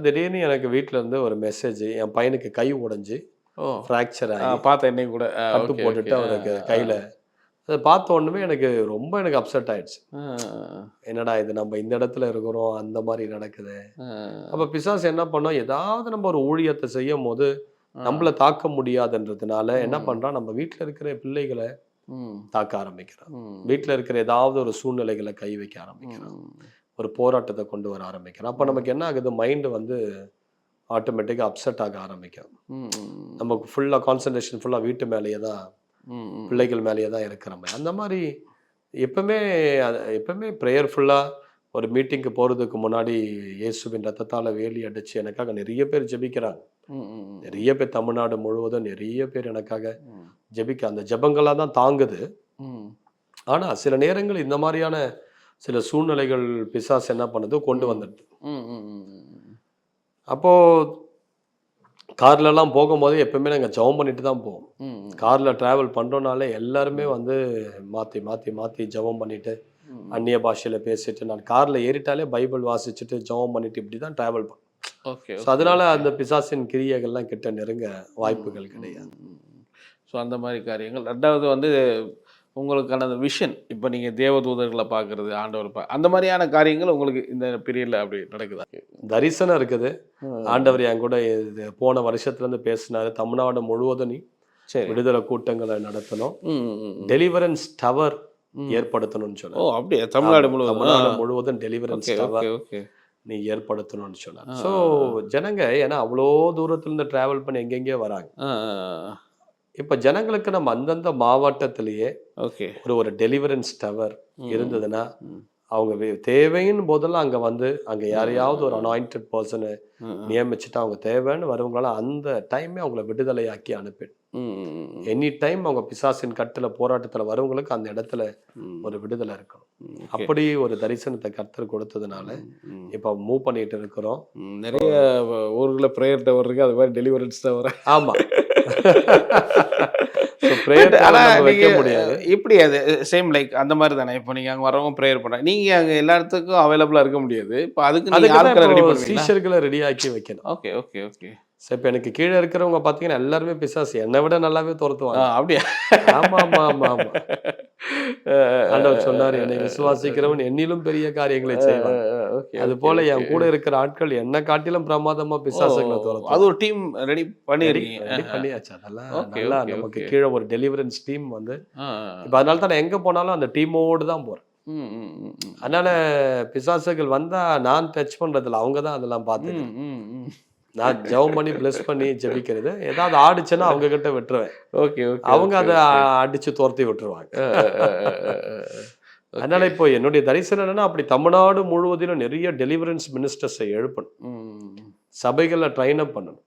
திடீர்னு எனக்கு வீட்டில் இருந்து ஒரு மெசேஜ், என் பையனுக்கு கை உடைஞ்சு ஃப்ராக்சர் ஆகி பார்த்த என்னையும் கூட கட்டு போட்டுட்டு அவருக்கு கையில். அதை பார்த்த ஒன்றுமே எனக்கு அப்செட் ஆயிடுச்சு. என்னடா இது, நம்ம இந்த இடத்துல இருக்கிறோம், அந்த மாதிரி நடக்குது. அப்போ பிசாசு என்ன பண்ணோம், ஏதாவது நம்ம ஒரு ஊழியத்தை செய்யும் போது நம்மளை தாக்க முடியாதுன்றதுனால என்ன பண்ணுறான், நம்ம வீட்டில் இருக்கிற பிள்ளைகளை தாக்க ஆரம்பிக்கிறான். வீட்டில் இருக்கிற ஏதாவது ஒரு சூழ்நிலைகளை கை வைக்க ஆரம்பிக்கிறான். ஒரு போராட்டத்தை கொண்டு வர ஆரம்பிக்கிறான். அப்போ நமக்கு என்ன ஆகுது, மைண்டு வந்து ஆட்டோமேட்டிக்காக அப்செட் ஆக ஆரம்பிக்கும். நமக்கு ஃபுல்லாக கான்சன்ட்ரேஷன் ஃபுல்லாக வீட்டு மேலேயே தான், பிள்ளைகள் மேலேயே தான் இருக்கிற மாதிரி. அந்த மாதிரி எப்பவுமே ப்ரேயர்ஃபுல்லாக ஒரு மீட்டிங்க்கு போகிறதுக்கு முன்னாடி இயேசுவின் ரத்தத்தால் வேலி அடித்து எனக்காக நிறைய பேர் ஜெபிக்கிறாங்க. நிறைய பேர் தமிழ்நாடு முழுவதும் நிறைய பேர் எனக்காக ஜெபிக்க, அந்த ஜெபங்களாக தான் தாங்குது. ஆனால் சில நேரங்கள் இந்த மாதிரியான சில சூழ்நிலைகள் பிசாசு என்ன பண்ணுது, கொண்டு வந்துடுது. அப்போது கார்லலாம் போகும்போது எப்பவுமே நாங்கள் ஜெபம் பண்ணிட்டு தான் போவோம். காரில் ட்ராவல் பண்ணுறோனாலே எல்லாருமே வந்து மாற்றி மாற்றி மாற்றி ஜெபம் பண்ணிட்டு அந்நிய பாஷையில் பேசிட்டு, நான் காரில் ஏறிட்டாலே பைபிள் வாசிச்சுட்டு ஜெபம் பண்ணிட்டு இப்படி தான் ட்ராவல் பண்ணும். ஓகே. ஸோ அதனால அந்த பிசாசின் கிரியைகள்லாம் கிட்ட நெருங்க வாய்ப்புகள் கிடையாது. ஸோ அந்த மாதிரி காரியங்கள். ரெண்டாவது வந்து உங்களுக்கான அந்த விஷன், இப்போ நீங்கள் தேவதூதர்களை பார்க்குறது, ஆண்டவர் அந்த மாதிரியான காரியங்கள் உங்களுக்கு இந்த பீரியடில் அப்படி நடக்குதா? தரிசனம் இருக்குது. ஆண்டவர் என் கூட போன வருஷத்துலேருந்து பேசினாரு. தமிழ்நாடு முழுவதும் விடுதலை கூட்டங்களை நடத்தணும், டெலிவரன்ஸ் டவர் ஏற்படுத்தணும்னு சொன்னார். ஓ அப்படியே? தமிழ்நாடு முழுவதும் டெலிவரன்ஸ் டவர் நீ ஏற்படுத்தணும்னு சொன்னார். ஸோ ஜனங்க ஏன்னா அவ்வளோ தூரத்துலேருந்து ட்ராவல் பண்ணி எங்கெங்கேயோ வராங்க. இப்போ ஜனங்களுக்கு நம்ம அந்தந்த மாவட்டத்திலேயே ஒரு டெலிவரன்ஸ் டவர் இருந்ததுன்னா அவங்க தேவைன்னு போதெல்லாம் அங்கே வந்து அங்கே யாரையாவது ஒரு அனாயிண்டட் பர்சனை நியமிச்சுட்டு அவங்க தேவைன்னு வருவங்களாம் அந்த டைமே அவங்கள விடுதலையாக்கி அனுப்பிடும். எனி டைம் அவங்க பிசாசின் கட்டில் போராட்டத்தில் வரவங்களுக்கு அந்த இடத்துல ஒரு விடுதலை இருக்கணும். அப்படி ஒரு தரிசனத்தை கர்த்தர் கொடுத்ததுனால இப்போ மூவ் பண்ணிட்டு இருக்கிறோம். நிறைய ஊர்களில் ப்ரேயர் டவர் இருக்கு, அது மாதிரி டெலிவரன்ஸ் டவர். ஆமா. இப்படி அது சேம் லைக் அந்த மாதிரி தானே. இப்போ நீங்க அங்க வரவங்க ப்ரேயர் பண்றாங்க, நீங்க அங்க எல்லாத்துக்கும் அவைலபிளா இருக்க முடியாது. இப்போ அதுக்கு டீச்சர்களை ரெடி ஆக்கி வைக்கணும். Okay okay okay. சரி, இப்போ எனக்கு கீழே இருக்கிறவங்க பார்த்தீங்கன்னா எல்லாருமே பிசாசு, என்னை விட நல்லாவே துரத்துவாங்க. அப்படியா? ஆமா ஆமா ஆமா ஆமா. ஆண்டவர் சொன்னார், என்னை விசுவாசிக்கிறவன் என்னிலும் பெரிய காரியங்களை செய்வான். அது போல என் கூட இருக்கிற ஆட்கள் என்ன காட்டிலும் பிரமாதமா பிசாசுகளை துரத்தும். அது ஒரு டீம் ரெடி பண்ணியாச்சு. அதெல்லாம் நல்லா நமக்கு கீழே ஒரு டெலிவரன்ஸ் டீம் வந்து இப்போ அதனால தான் நான் எங்க போனாலும் அந்த டீமோடு தான் போறேன். அதனால பிசாசுகள் வந்தா நான் டச் பண்றதில்ல, அவங்க தான் அதெல்லாம் பார்த்துட்டு நான் ஜெபம் பண்ணி பிளஸ் பண்ணி ஜெபிக்கிறது. ஏதாவது ஆடிச்சுன்னா அவங்க கிட்ட விட்டுருவேன். அவங்க அதை அடிச்சு துரத்தி விட்டுருவாங்க. அதனால இப்போ என்னுடைய தரிசனம் என்னன்னா, அப்படி தமிழ்நாடு முழுவதிலும் நிறைய டெலிவரன்ஸ் மினிஸ்டர்ஸை எழுப்பணும், சபைகளை ட்ரைன் அப் பண்ணணும்.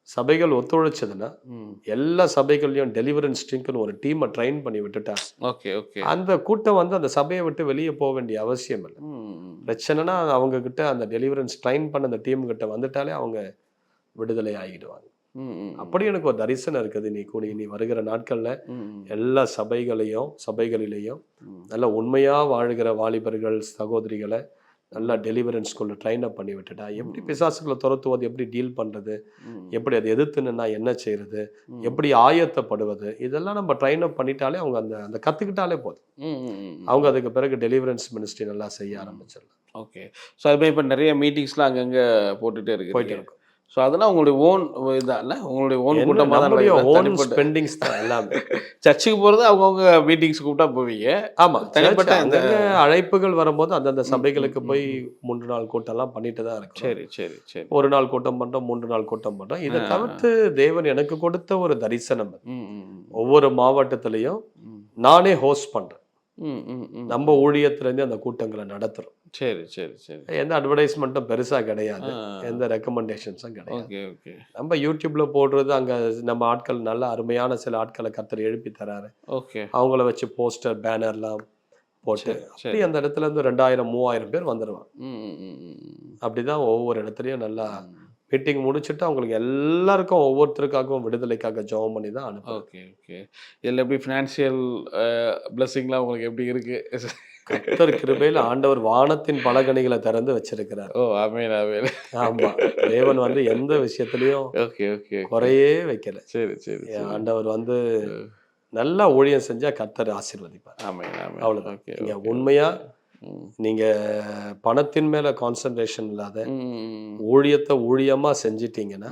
சபைகள் ஒத்துழைச்சதுன்னா எல்லா சபைகள்லையும் டெலிவரன்ஸ் டீம்னு ஒரு டீமை ட்ரைன் பண்ணி விட்டுட்டா அந்த கூட்டம் வந்து அந்த சபையை விட்டு வெளியே போக வேண்டிய அவசியம் இல்லை. பிரச்சனைனா அவங்க கிட்ட அந்த டெலிவரன்ஸ் ட்ரைன் பண்ண அந்த டீம் கிட்ட வந்துட்டாலே அவங்க விடுதலை ஆகிடுவாங்க. அப்படி எனக்கு ஒரு தரிசனம் இருக்குது. நீ வருகிற நாட்கள்ல எல்லா சபைகளிலேயும் நல்ல உண்மையா வாழ்கிற வாலிபர்கள் சகோதரிகளை நல்லா டெலிவரன்ஸ்குள்ள ட்ரைன் அப் பண்ணி விட்டுட்டா எப்படி பிசாசுகளை துரத்துவது, எப்படி டீல் பண்றது, எப்படி அதை எதிர்த்துன்னா என்ன செய்யறது, எப்படி ஆயத்தப்படுவது, இதெல்லாம் நம்ம ட்ரைன் அப் பண்ணிட்டாலே அவங்க அந்த கத்துக்கிட்டாலே போதும். அவங்க அதுக்கு பிறகு டெலிவரன்ஸ் மினிஸ்ட்ரி நல்லா செய்ய ஆரம்பிச்சிடலாம். ஓகே. ஸோ அது இப்போ நிறைய மீட்டிங்ஸ்லாம் அங்கங்கே போயிட்டே இருக்கும். ஸோ அதெல்லாம் உங்களுடைய ஓன் இதான், உங்களுடைய ஓன் கூட்டமாக தான், ஸ்பெண்டிங்ஸ் தான் எல்லாமே. சர்ச்சுக்கு போகிறது அவங்கவுங்க மீட்டிங்ஸ் கூப்பிட்டா போவீங்க. ஆமாம், தனிப்பட்ட அந்த அழைப்புகள் வரும்போது அந்தந்த சபைகளுக்கு போய் 3 நாள் கூட்டம்லாம் பண்ணிட்டு தான் இருக்கு. சரி சரி சரி. 1 நாள் கூட்டம் பண்ணுறோம், 3 நாள் கூட்டம் பண்ணுறோம். இதை தவிர்த்து தேவன் எனக்கு கொடுத்த ஒரு தரிசனம், ஒவ்வொரு மாவட்டத்திலையும் நானே ஹோஸ்ட் பண்றேன். நம்ம ஊழியத்திலேருந்து அந்த கூட்டங்களை நடத்துறோம். சரி சரி சரி. எந்த அட்வர்டைஸ்மெண்ட்டும் பெருசா கிடையாது, எந்த ரெக்கமெண்டேஷன்ஸும் கிடையாது. நம்ம யூடியூப்ல போடுறது, அங்க நம்ம ஆட்கள் நல்ல அருமையான சில ஆட்களை கர்த்தர் எழுப்பி தராரு. அவங்கள வச்சு போஸ்டர் பேனர்லாம் போட்டு அப்படி அந்த இடத்துல இருந்து 2000-3000 பேர் வந்துடுவாங்க. அப்படிதான் ஒவ்வொரு இடத்துலயும் நல்லா மீட்டிங் முடிச்சுட்டு அவங்களுக்கு எல்லாருக்கும் ஒவ்வொருத்தருக்காகவும் விடுதலைக்காக ஜெபம் பண்ணி தான் அனுப்பும். Okay okay. இதில் எப்படி ஃபினான்ஷியல் பிளஸிங்லாம் உங்களுக்கு எப்படி இருக்கு? கர்த்தர் கிருபையில் ஆண்டவர் வானத்தின் பலகணிகளை திறந்து வச்சிருக்கிறார். ஓ ஆமென் ஆமென். ஆமா, தேவன் வந்து எந்த விஷயத்திலையும் குறையே வைக்கல. சரி சரி. ஆண்டவர் வந்து நல்லா ஊழியம் செஞ்சா கர்த்தர் ஆசீர்வதிப்பார். ஆமென் ஆமென். அவ்வளவுதான். நீங்க உண்மையா நீங்க பணத்தின் மேல கான்சென்ட்ரேஷன் இல்லாத ஊழியத்தை ஊழியமா செஞ்சிட்டீங்கன்னா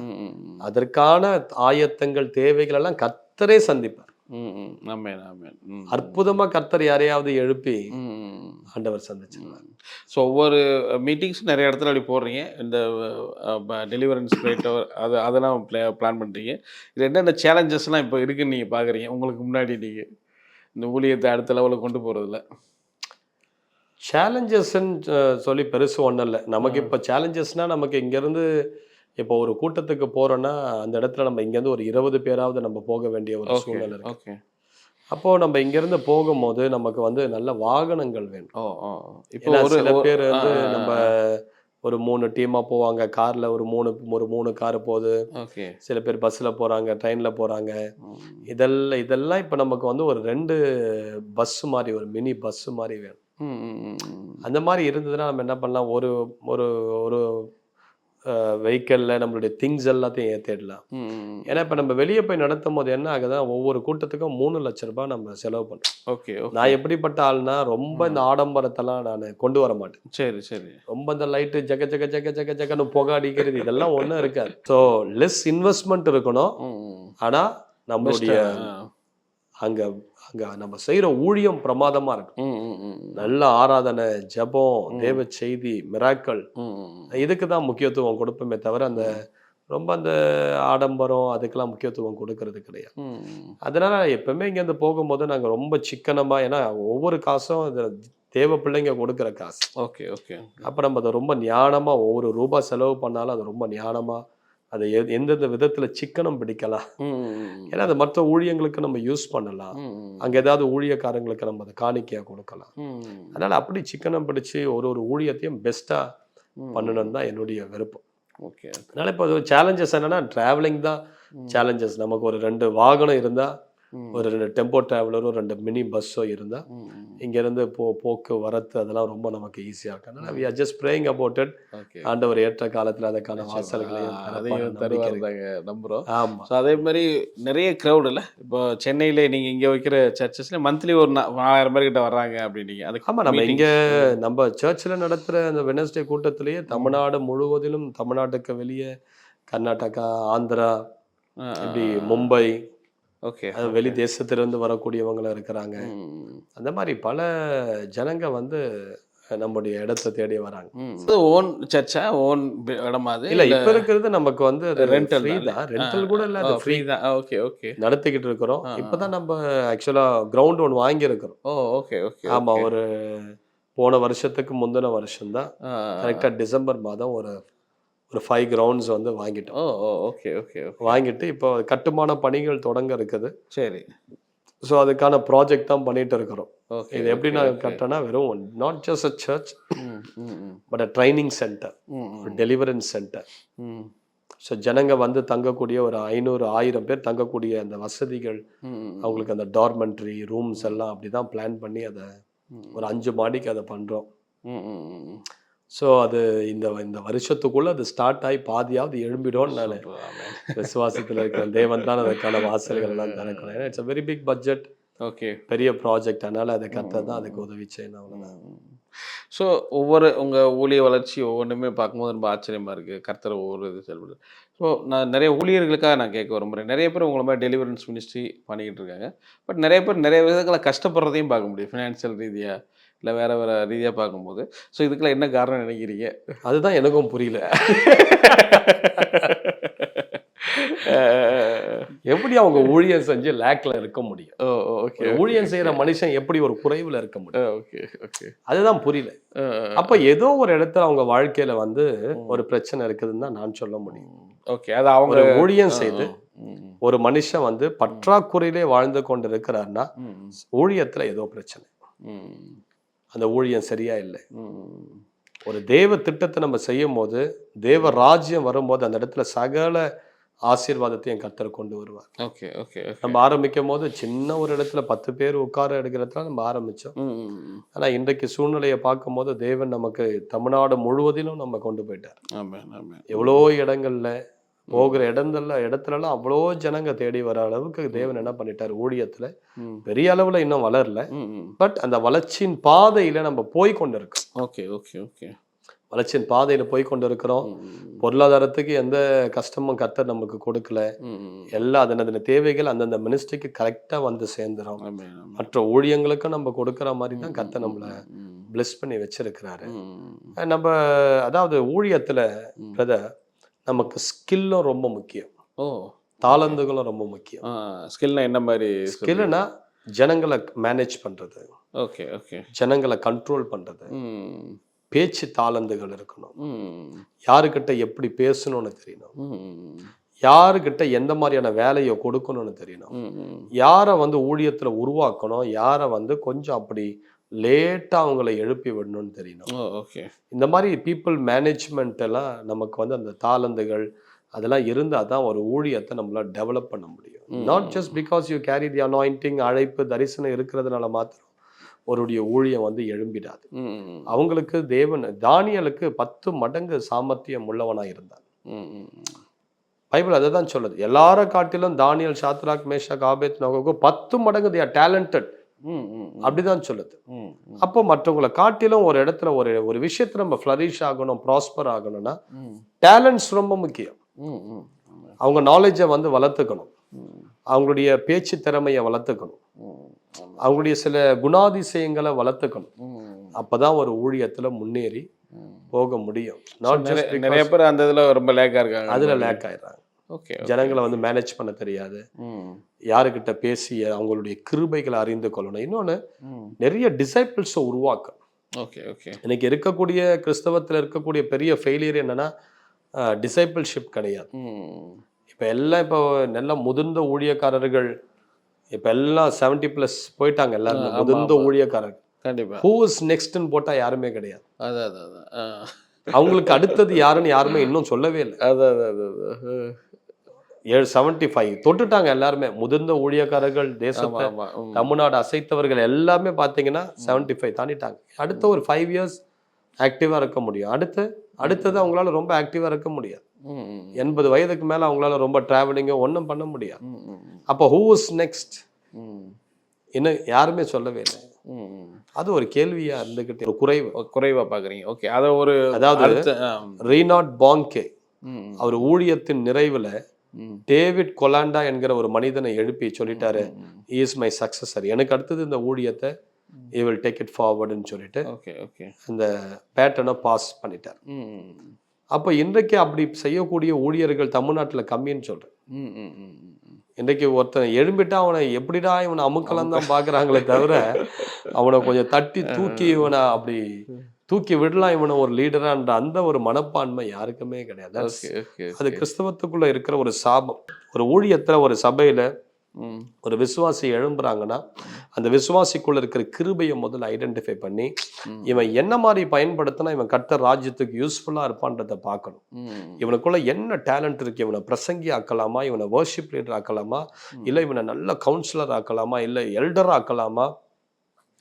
அதற்கான ஆயத்தங்கள் தேவைகள் எல்லாம் கர்த்தரே சந்திப்பார். ஆமென் ஆமென். அற்புதமா கர்த்தர் யாரையாவது எழுப்பி ஆண்டவர் சந்திச்சிருவார். ஸோ ஒவ்வொரு மீட்டிங்ஸ் நிறைய இடத்துல அப்படி போடுறீங்க. இந்த டெலிவரன்ஸ் ரேட்டோ அதெல்லாம் பிளான் பண்ணுறீங்க. இது என்னென்ன சேலஞ்சஸ்லாம் இப்போ இருக்குன்னு நீங்கள் பார்க்குறீங்க உங்களுக்கு முன்னாடி நீங்கள் இந்த ஊழியத்தை அடுத்த லெவலில் கொண்டு போகிறதுல? சேலஞ்சஸ்ன்னு சொல்லி பெருசு ஒன்றும் இல்லை. நமக்கு இப்போ சேலஞ்சஸ்னால் நமக்கு இங்கேருந்து இப்போ ஒரு கூட்டத்துக்கு போகிறோன்னா அந்த இடத்துல நம்ம இங்கேருந்து ஒரு 20 பேராவது நம்ம போக வேண்டிய ஒரு சூழ்நிலை இருக்கு. ஓகே. அப்போது நம்ம இங்கேருந்து போகும்போது நமக்கு வந்து நல்ல வாகனங்கள் வேணும். இப்போ ஏன்னா ஒரு சில பேர் வந்து நம்ம ஒரு 3 டீமாக போவாங்க. காரில் ஒரு 3 காரு போகுது. ஓகே. சில பேர் பஸ்ஸில் போகிறாங்க, ட்ரெயினில் போகிறாங்க. இதெல்லாம் இப்போ நமக்கு வந்து ஒரு 2 பஸ்ஸு மாதிரி, ஒரு மினி பஸ்ஸு மாதிரி வேணும். அந்த மாதிரி இருந்ததுன்னா நம்ம என்ன பண்ணலாம், ஒரு ஒரு ஒரு வெஹிக்கிளில் நம்மளுடைய திங்ஸ் எல்லாத்தையும் ஏற்றிடலாம். ஏன்னா இப்போ நம்ம வெளியே போய் நடத்தும் போது என்ன ஆகுதுன்னா, ஒவ்வொரு கூட்டத்துக்கும் 3 லட்ச ரூபாய் நம்ம செலவு பண்ணுறோம். ஓகே. நான் எப்படிப்பட்ட ஆள்னா, ரொம்ப இந்த ஆடம்பரத்தெல்லாம் நான் கொண்டு வர மாட்டேன். சரி சரி. ரொம்ப இந்த லைட்டு ஜக ஜக ஜக ஜக ஜகன்னு புகை அடிக்கிறது இதெல்லாம் ஒன்றும் இருக்காது. ஸோ லெஸ் இன்வெஸ்ட்மெண்ட் இருக்கணும். ஆனால் நம்மளுடைய அங்கே அங்கே நம்ம செய்கிற ஊழியம் பிரமாதமாக இருக்கும். நல்ல ஆராதனை, ஜெபம், தேவ செய்தி, மிராக்கள், இதுக்கு தான் முக்கியத்துவம் கொடுப்போமே தவிர அந்த ரொம்ப அந்த ஆடம்பரம் அதுக்கெல்லாம் முக்கியத்துவம் கொடுக்கறது கிடையாது. அதனால எப்பவுமே இங்கேருந்து போகும்போது நாங்கள் ரொம்ப சிக்கனமாக, ஏன்னா ஒவ்வொரு காசும் தேவ பிள்ளைங்க கொடுக்குற காசு. Okay okay. அப்போ நம்ம அதை ரொம்ப ஞானமாக ஒவ்வொரு ரூபாய் செலவு பண்ணாலும் அதை ரொம்ப ஞானமாக அதை எந்தெந்த விதத்தில் சிக்கனம் பிடிக்கலாம். ஏன்னா அதை மற்ற ஊழியங்களுக்கு நம்ம யூஸ் பண்ணலாம். அங்கே ஏதாவது ஊழியக்காரங்களுக்கு நம்ம அதை காணிக்கையாக கொடுக்கலாம். அதனால் அப்படி சிக்கனம் பிடிச்சி ஒரு ஊழியத்தையும் பெஸ்ட்டாக பண்ணணும்னு தான் என்னுடைய விருப்பம். ஓகே. அதனால் இப்போ சேலஞ்சஸ் என்னென்னா ட்ராவலிங் தான் சேலஞ்சஸ். நமக்கு ஒரு 2 வாகனம் இருந்தால், ஒரு 2 டெம்போ ட்ராவலரோ 2 மினி பஸ்ஸோ இருந்தால் இங்கேருந்து போக்கு வரத்து அதெல்லாம் ரொம்ப நமக்கு ஈஸியாக இருக்கு. அதனால் we are just praying about it. ஆண்டவர் ஏற்ற காலத்தில் அதுக்கான வாசல்களையும் தருவாங்க நம்புகிறோம். ஆமாம். ஸோ அதே மாதிரி நிறைய க்ரௌட் இல்லை, இப்போ சென்னையில் நீங்கள் இங்கே வைக்கிற சர்ச்சஸில் மந்த்லி ஒரு 4000 பேர்கிட்ட வர்றாங்க அப்படின்னீங்க. அதுக்கு ஆமாம், நம்ம இங்கே நம்ம சர்ச்சில் நடத்துகிற அந்த வெனஸ்டே கூட்டத்திலேயே தமிழ்நாடு முழுவதிலும், தமிழ்நாட்டுக்கு வெளியே கர்நாடகா, ஆந்திரா, இப்படி மும்பை, ஓகே, வெளி தேசத்திலிருந்து வரக்கூடியவங்களும் இருக்கிறாங்க. அந்த மாதிரி பல ஜனங்க வந்து நம்முடைய இடத்தை தேடி வராங்க. ஓன் சர்ச்சா, ஓன் இடமா? அது இல்ல, இப்ப இருக்கிறது நமக்கு வந்து ரெண்டல் தான். ரெண்டல் கூட இல்ல, அது ஃப்ரீ தான். Okay okay. நடத்திக்கிட்டு இருக்கிறோம். இப்பதான் நம்ம ஆக்சுவலா கிரவுண்ட் ஒன்று வாங்கி இருக்கிறோம். Okay okay. ஆமா, ஒரு போன வருஷத்துக்கு முந்தின வருஷம் தான் கரெக்டா டிசம்பர் மாதம் ஒரு 5 கிரவுண்ட்ஸ் வந்து வாங்கிட்டோம். Okay okay. வாங்கிட்டு இப்போ கட்டுமான பணிகள் தொடங்க இருக்குது. சரி. ஸோ அதுக்கான ப்ராஜெக்ட் தான் பண்ணிட்டு இருக்கிறோம். இது எப்படி நான் கட்டனா, வெறும் not just a search but a training centre, ஒரு டெலிவரன்ஸ் சென்டர். ஸோ ஜனங்க வந்து தங்கக்கூடிய ஒரு 500-1000 பேர் தங்கக்கூடிய அந்த வசதிகள், அவங்களுக்கு அந்த டார்மெண்ட்ரி ரூம்ஸ் எல்லாம் அப்படி தான் பிளான் பண்ணி அதை ஒரு 5 மாடிக்கு அதை பண்ணுறோம். ஸோ அது இந்த வருஷத்துக்குள்ள அது ஸ்டார்ட் ஆகி பாதியாவது எழும்பிடும்னு நான் விசுவாசத்தில் இருக்கிறேன். தேவன் தான் அதுக்கான வாசல்கள் எல்லாம் திறக்கணும். ஏன்னா it's a very big budget. Okay. பெரிய ப்ராஜெக்ட். அதனால அதை கர்த்தர் தான் அதுக்கு உதவி செய்யணும். அவ்வளோதான். ஸோ ஒவ்வொரு உங்கள் ஊழிய வளர்ச்சி ஒவ்வொன்றுமே பார்க்கும்போது ரொம்ப ஆச்சரியமாக இருக்குது. கர்த்தர் ஒவ்வொரு இது செயல்படுது. ஸோ நான் நிறைய ஊழியர்களுக்காக நான் கேட்க விரும்புகிறேன். நிறைய பேர் உங்களை மாதிரி டெலிவரன்ஸ் மினிஸ்ட்ரி பண்ணிக்கிட்டு இருக்காங்க. பட் நிறைய பேர் நிறைய விதங்களை கஷ்டப்படுறதையும் பார்க்க முடியும், ஃபினான்ஷியல் ரீதியாக இல்லை வேறு வேறு ரீதியாக பார்க்கும்போது. ஸோ இதுக்கெல்லாம் என்ன காரணம் நினைக்கிறீங்க? அதுதான் எனக்கும் புரியல. எப்படி அவங்க ஊழியம் செஞ்சு லேக்ல இருக்க முடியும்? ஓகே. ஊழியம் செய்யற மனுஷன் எப்படி ஒரு குறைவுல இருக்க முடியும்? Okay okay. அதுதான் புரியல. அப்ப ஏதோ ஒரு இடத்துல அவங்க வாழ்க்கையில வந்து ஒரு பிரச்சனை இருக்குதுன்னு தான் நான் சொல்ல முடியும். ஓகே. அது அவங்க ஊழியம் செய்து ஒரு மனுஷன் வந்து பற்றாக்குறையிலே வாழ்ந்து கொண்டு இருக்கிறாருன்னா ஊழியத்துல ஏதோ பிரச்சனை, அந்த ஊழியம் சரியா இல்லை. ஒரு தேவ திட்டத்தை நம்ம செய்யும் போது, தேவ ராஜ்யம் வரும்போது அந்த இடத்துல சகல ஆசீர்வாதத்தையும் கர்த்தர் கொண்டு வருவார். Okay okay. நம்ம ஆரம்பிக்கும் போது சின்ன ஒரு இடத்துல 10 பேர் உட்கார எடுக்கிறதுல நம்ம ஆரம்பிச்சோம். ஆனா இன்றைக்கு சூழ்நிலையை பார்க்கும் போது தேவன் நமக்கு தமிழ்நாடு முழுவதிலும் நம்ம கொண்டு போயிட்டார். எவ்வளோ இடங்கள்ல போகிற இடத்துலலாம் அவ்வளோ ஜனங்க தேடி வர அளவுக்கு தேவன் என்ன பண்ணிட்டார், ஊழியத்துல பெரிய அளவுல இன்னும் வளரல, பட் அந்த வளர்ச்சியின் பாதையில நம்ம போய் கொண்டு இருக்கோம். Okay okay okay. வளர்ச்சியின் பாதையில போய் கொண்டு இருக்கிறோம். பொருளாதாரத்துக்கு எந்த கஷ்டமும் கர்த்தர் நமக்கு கொடுக்கல. எல்லா அதனது தேவைகள் அந்தந்த மினிஸ்ட்ரிக்கு கரெக்டா வந்து சேர்ந்துரும். மற்ற ஊழியங்களுக்கும் நம்ம கொடுக்கிற மாதிரி தான் கர்த்தர் நம்மள பிளஸ் பண்ணி வச்சிருக்கிறாரு. நம்ம அதாவது ஊழியத்துல பிரதர் நமக்கு ஸ்கில்லும் ரொம்ப முக்கியம். தாளந்துகளும் ரொம்ப முக்கியம். ஸ்கில்னா என்ன மாதிரி? ஸ்கில்னா ஜனங்களை மேனேஜ் பண்றது, ஓகே ஓகே, ஜனங்களை கண்ட்ரோல் பண்றது, பேச்சு தாளந்துகள் இருக்கணும். யாருக்கிட்ட எப்படி பேசணும்னு தெரியணும், யாருக்கிட்ட எந்த மாதிரியான வேலையை கொடுக்கணும்னு தெரியணும், யாரை வந்து ஊழியத்துல உருவாக்கணும், யாரை வந்து கொஞ்சம் அப்படி லேட்டா அவங்களை எழுப்பி விடணும்னு தெரியணும். ஓகே, இந்த மாதிரி பீப்புள் மேனேஜ்மெண்ட் எல்லாம் நமக்கு வந்து அந்த தாளந்துகள் அதெல்லாம் இருந்தால் தான் ஒரு ஊழியத்தை நம்மளால டெவலப் பண்ண முடியும். Not just because you carry the anointing, அழைப்பு தரிசனம் இருக்கிறதுனால மாத்திரம் ஒருடைய ஊழியம் வந்து எழும்பிடாது. அவங்களுக்கு தேவன் தானியலுக்கு 10 மடங்கு சாமர்த்தியம் உள்ளவனா இருந்தான். பைபிள் அதை தான் சொல்லுது. எல்லார காட்டிலும் தானியல், சாத்ராக், மேஷாக், ஆபேத்நேகோ 10 மடங்கு they are talented அப்படிதான் சொல்லுது. அப்போ மற்றவங்களை காட்டிலும் ஒரு இடத்துல ஒரு விஷயத்துல நம்ம ஃப்ளரிஷ் ஆகணும், ப்ராஸ்பர் ஆகணும்னா டேலண்ட்ஸ் ரொம்ப முக்கியம். அவங்க நாலேஜை வந்து வளர்த்துக்கணும், அவங்களுடைய பேச்சு திறமையை வளர்த்துக்கணும், அவங்களுடைய சில குணாதிசயங்களை வளர்த்துக்கணும். அப்பதான் ஒரு ஊழியத்துல முன்னேறி போக முடியும். நிறைய பேர் அந்த இதுல ரொம்ப லேக்கா இருக்காங்க, அதுல லேக் ஆயிடுறாங்க. ஜனங்களை வந்து மேனேஜ் பண்ண தெரியாது, யாருக்கிட்ட பேசி அவங்களுடைய கிருபைகளை அறிந்து கொள்ளணும். இன்னொன்னு நிறைய டிசைபிள்ஸை உருவாக்கணும். இன்னைக்கு இருக்கக்கூடிய கிறிஸ்தவத்தில் இருக்கக்கூடிய பெரிய ஃபெயிலியர் என்னன்னா டிசைபிள்ஷிப் கிடையாது. இப்போ எல்லாம் இப்போ நல்ல முதிர்ந்த ஊழியக்காரர்கள் இப்போ எல்லாம் 70+ போயிட்டாங்க. எல்லாருமே முதிர்ந்த ஊழியக்காரர்கள். கண்டிப்பா ஹூ இஸ் நெக்ஸ்ட்னு போட்டா யாருமே கிடையாது. அவங்களுக்கு அடுத்தது யாருன்னு யாருமே இன்னும் சொல்லவே இல்லை. 75 தொட்டுட்டாங்க எல்லாருமே. முதிர்ந்த ஊழியக்காரர்கள், தேசத்தை தமிழ்நாடு அசைத்தவர்கள் எல்லாமே பார்த்தீங்கன்னா 75 தாண்டிட்டாங்க. அடுத்த ஒரு 5 இயர்ஸ் ஆக்டிவா இருக்க முடியும். அடுத்தது அவங்களால ரொம்ப ஆக்டிவா இருக்க முடியாது. 80 வயதுக்கு மேல அவங்களால ரொம்ப டிராவலிங்கோ ஒன்றும் பண்ண முடியாது. அப்போ ஹூ இஸ் நெக்ஸ்ட் இன்னும் யாருமே சொல்லவே இல்லை. அது ஒரு கேள்வியா இருந்துகிட்டு ஒரு குறைவா பாக்குறீங்க. ஓகே, அத ஒரு அதாவது ரீனாட் பாங்கே அவர் ஊழியத்தின் நிறைவுல டேவிட் கொலாண்டா என்கிற ஒரு மனிதனை எழுப்பி சொல்லிட்டாரு, he is my successor, எனக்கு அடுத்தது இந்த ஊழியத்தை he will take it forward ன்னு சொல்லிட்டு இந்த பேட்டர்னை பாஸ் பண்ணிட்டார். அப்போ இன்றைக்கு அப்படி செய்யக்கூடிய ஊழியர்கள் தமிழ்நாட்டில் கம்மின்னு சொல்றேன். இன்றைக்கு ஒருத்தனை எழும்பிட்டா அவனை எப்படிடா இவனை அமுக்கலாம் தான் பாக்குறாங்களே தவிர அவனை கொஞ்சம் தட்டி தூக்கி இவனை அப்படி தூக்கி விடலாம் இவனை ஒரு லீடரான்ற அந்த ஒரு மனப்பான்மை யாருக்குமே கிடையாது. அது கிறிஸ்தவத்துக்குள்ள இருக்கிற ஒரு சாபம். ஒரு ஊழியத்துல ஒரு சபையில ஒரு விசுவாசி எழும்புறாங்கன்னா அந்த விசுவாசிக்குள்ள இருக்கிற கிருபையை முதல்ல ஐடென்டிஃபை பண்ணி இவன் என்ன மாதிரி பயன்படுத்தினா இவன் கர்த்தர் ராஜ்யத்துக்கு யூஸ்ஃபுல்லா இருப்பான்றதை பார்க்கணும். இவனுக்குள்ள என்ன டேலண்ட் இருக்கு, இவனை பிரசங்கி ஆக்கலாமா, இவனை வர்ஷிப் லீடர் ஆக்கலாமா, இல்லை இவனை நல்ல கவுன்சிலர் ஆக்கலாமா, இல்லை எல்டர் ஆக்கலாமா,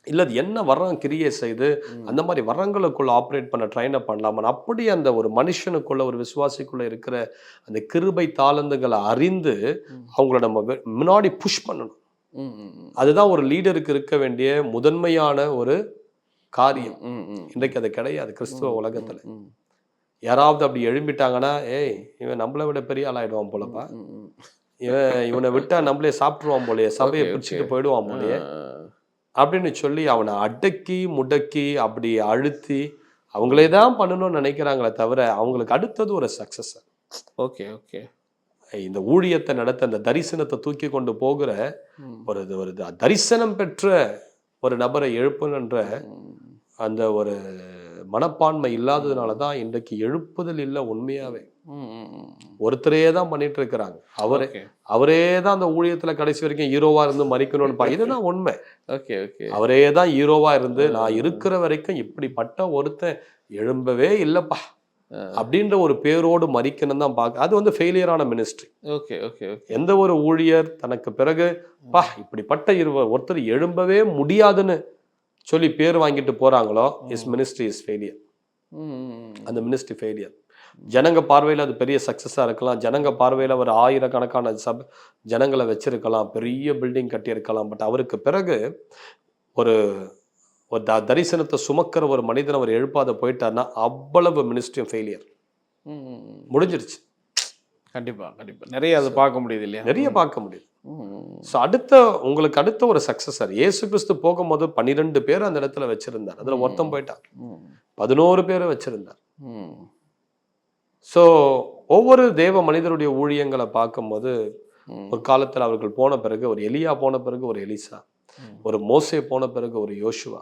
இல்லை அது என்ன வரம் கிரியை செய்து அந்த மாதிரி வரங்களுக்குள்ள ஆப்ரேட் பண்ண ட்ரைன் அப் பண்ணலாமா. அப்படி அந்த ஒரு மனுஷனுக்குள்ள ஒரு விசுவாசிக்குள்ள இருக்கிற அந்த கிருபை தாளந்துகளை அறிந்து அவங்கள நம்ம முன்னாடி புஷ் பண்ணணும். அதுதான் ஒரு லீடருக்கு இருக்க வேண்டிய முதன்மையான ஒரு காரியம். இன்றைக்கு அது கிடையாது கிறிஸ்துவ உலகத்துல. யாராவது அப்படி எழும்பிட்டாங்கன்னா ஏய் இவன் நம்மளை விட பெரிய ஆளாயிடுவான் போலப்பா, இவனை விட்டா நம்மளே சாப்பிட்டுருவான் போலயே, சபையை பிடிச்சிட்டு போயிடுவான் போலயே அப்படின்னு சொல்லி அவனை அடக்கி முடக்கி அப்படி அழுத்தி அவங்களே தான் பண்ணணும்னு நினைக்கிறாங்களே தவிர அவங்களுக்கு அடுத்தது ஒரு சக்சஸர். இந்த ஊழியத்தை நடத்த அந்த தரிசனத்தை தூக்கி கொண்டு போகிற ஒரு தரிசனம் பெற்ற ஒரு நபரை எழுப்பணுன்ற அந்த ஒரு மனப்பான்மை இல்லாததுனால தான் இன்றைக்கு எழுப்புதல் இல்லை. உண்மையாவே ஒருத்தரே தான் பண்ணிட்டு இருக்கிறாங்க. அவரே தான் அந்த ஊழியத்துல கடைசி வரைக்கும் ஹீரோவா இருந்து மறிக்கணும்னு இதுதான் உண்மை. அவரே தான் ஹீரோவா இருந்து நான் இருக்கிற வரைக்கும் இப்படிப்பட்ட ஒருத்தன் எழும்பவே இல்லப்பா அப்படின்ற ஒரு பேரோடு மறிக்கணும் தான் பார்க்க. அது வந்து ஃபெயிலியரான மினிஸ்ட்ரி. எந்த ஒரு ஊழியர் தனக்கு பிறகு பா இப்படிப்பட்ட ஒருத்தர் எழும்பவே முடியாதுன்னு சொல்லி பேர் வாங்கிட்டு போறாங்களோ இஸ் மினிஸ்ட்ரி இஸ் ஃபெயிலியர். அந்த மினிஸ்ட்ரி ஃபெயிலியர். ஜனங்க பார்வையில் அது பெரிய சக்சஸா இருக்கலாம், ஜனங்க பார்வையில் ஒரு ஆயிரக்கணக்கான ஜனங்களை வச்சிருக்கலாம், பெரிய பில்டிங் கட்டியிருக்கலாம். பட் அவருக்கு பிறகு ஒரு தரிசனத்தை சுமக்கிற ஒரு மனிதன் அவர் எழுப்பாத போயிட்டாருன்னா அவ்வளவு மினிஸ்ட்ரியும் ஃபெயிலியர், முடிஞ்சிருச்சு. கண்டிப்பா கண்டிப்பா நிறைய அதை பார்க்க முடியுது இல்லையா? நிறைய பார்க்க முடியுது. ஸோ உங்களுக்கு அடுத்த ஒரு சக்சஸர் இயேசு கிறிஸ்து போகும்போது 12 பேர் அந்த இடத்துல வச்சிருந்தார். அதுல ஒருத்தன் போயிட்டான், 11 பேரை வச்சிருந்தார். ஸோ ஒவ்வொரு தேவ மனிதருடைய ஊழியங்களை பார்க்கும்போது ஒரு காலத்துல அவர்கள் போன பிறகு ஒரு எலியா போன பிறகு ஒரு எலிசா, ஒரு மோசே போன பிறகு ஒரு யோசுவா,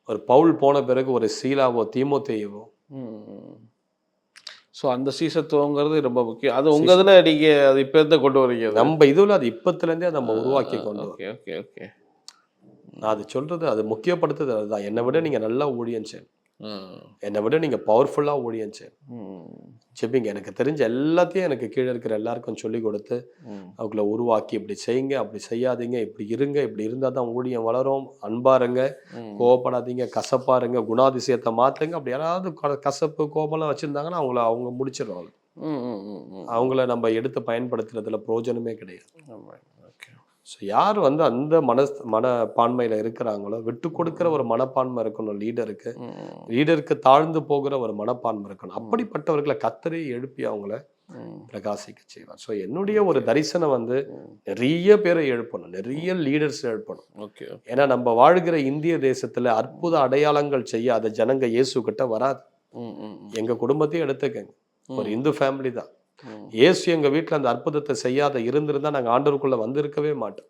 ஒரு பவுல் போன பிறகு ஒரு சீலாவோ தீமோத்தேயுவோ. ஸோ அந்த சீசத்துவங்கிறது ரொம்ப முக்கியம். அது உங்க இதுல நீங்க அது இப்ப இருந்து கொண்டு வரீங்க. நம்ம இதுல அது இப்பத்துல இருந்தே நம்ம உருவாக்கி கொண்டு வரோம். Okay okay okay. நான் அது சொல்றது அது முக்கியப்படுத்துறது அதுதான். என்னை விட நீங்க நல்லா ஊழியம் செய்யணும், என்னை விட நீங்க பவர்ஃபுல்லா ஊழியம் செய்யணும். ஜெபிங்க. எனக்கு தெரிஞ்ச எல்லாத்தையும் எனக்கு கீழே இருக்கிற எல்லாருக்கும் சொல்லி கொடுத்து அவங்கள உருவாக்கி இப்படி செய்யுங்க, அப்படி செய்யாதீங்க, இப்படி இருங்க, இப்படி இருந்தால் தான் ஊழியம் வளரும், அன்பா இருங்க, கோவப்படாதீங்க, கசப்பா இருங்க, குணாதிசயத்தை மாற்றுங்க. அப்படி யாராவது கசப்பு கோபம்லாம் வச்சுருந்தாங்கன்னா அவங்க முடிச்சிடுவாங்க. அவங்கள நம்ம எடுத்து பயன்படுத்துறதுல பிரயோஜனமே கிடையாது. ஸோ யார் அந்த மனப்பான்மையில் இருக்கிறாங்களோ, விட்டு கொடுக்குற ஒரு மனப்பான்மை இருக்கணும் லீடருக்கு தாழ்ந்து போகிற ஒரு மனப்பான்மை இருக்கணும். அப்படிப்பட்டவர்களை கர்த்தரே எழுப்பி அவங்கள பிரகாசிக்க செய்வார். ஸோ என்னுடைய ஒரு தரிசனம் நிறைய பேரை எழுப்பணும், நிறைய லீடர்ஸ் எழுப்பணும். ஓகே. ஏன்னா நம்ம வாழ்கிற இந்திய தேசத்துல அற்புத அடையாளங்கள் செய்யாத ஜனங்க இயேசு கிட்ட வராது. எங்க குடும்பத்தையும் எடுத்துக்கங்க, ஒரு இந்து ஃபேமிலி தான். இயேசு எங்க வீட்டுல அந்த அற்புதத்தை செய்யாத இருந்திருந்தா நாங்க ஆண்டவருக்குள்ள வந்திருக்கவே மாட்டோம்.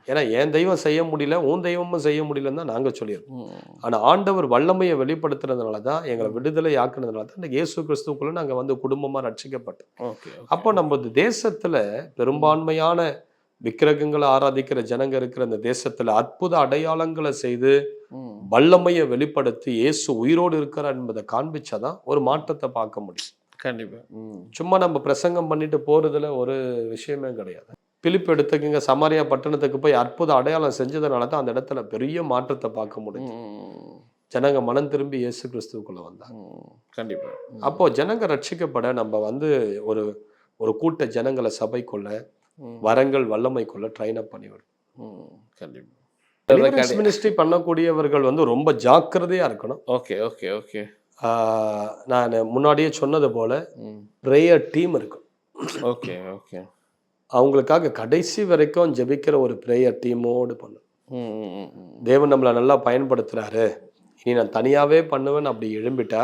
ஏன்னா என் தெய்வம் செய்ய முடியல, உன் தெய்வமும் செய்ய முடியலன்னு தான் நாங்க சொல்லியிருக்கோம். ஆனா ஆண்டவர் வல்லமையை வெளிப்படுத்துறதுனாலதான், எங்களை விடுதலை ஆக்குனதுனாலதான் இயேசு கிறிஸ்துக்குள்ள நாங்க குடும்பமா ரட்சிக்கப்பட்டோம். அப்போ நம்ம தேசத்துல பெரும்பான்மையான விக்கிரகங்களை ஆராதிக்கிற ஜனங்க இருக்கிற அந்த தேசத்துல அற்புத அடையாளங்களை செய்து வல்லமையை வெளிப்படுத்தி இயேசு உயிரோடு இருக்கிறார் என்பதை காண்பிச்சாதான் ஒரு மாற்றத்தை பார்க்க முடியும். கண்டிப்பா. சும்மா நம்ம பிரசங்கம் பண்ணிட்டு போறதுல ஒரு விஷயமே கிடையாது. பிலிப்பு எடுத்துக்கங்க, சமாரியா பட்டணத்துக்கு போய் அற்புத அடையாளம் செஞ்சதுனால தான் அந்த இடத்துல பெரிய மாற்றத்தை பார்க்க முடியும். ஜனங்க மனம் திரும்பி இயேசு கிறிஸ்துவுக்குள்ள வந்தாங்க. கண்டிப்பா. அப்போ ஜனங்க ரட்சிக்கப்பட நம்ம ஒரு ஒரு கூட்ட ஜனங்களை சபைக்குள்ள வரங்கள் வல்லமைக்குள்ள ட்ரைன் அப் பண்ணிவிடும். கண்டிப்பா. மினிஸ்ட்ரி பண்ணக்கூடியவர்கள் ரொம்ப ஜாக்கிரதையா இருக்கணும். Okay okay okay. நான் முன்னாடியே சொன்னது போல ப்ரேயர் டீம் இருக்கும். Okay okay. அவங்களுக்காக கடைசி வரைக்கும் ஜெபிக்கிற ஒரு ப்ரேயர் டீமோடு பண்ணும். தேவன் நம்மளை நல்லா பயன்படுத்துறாரு, இனி நான் தனியாவே பண்ணுவேன் அப்படி எழும்பிட்டா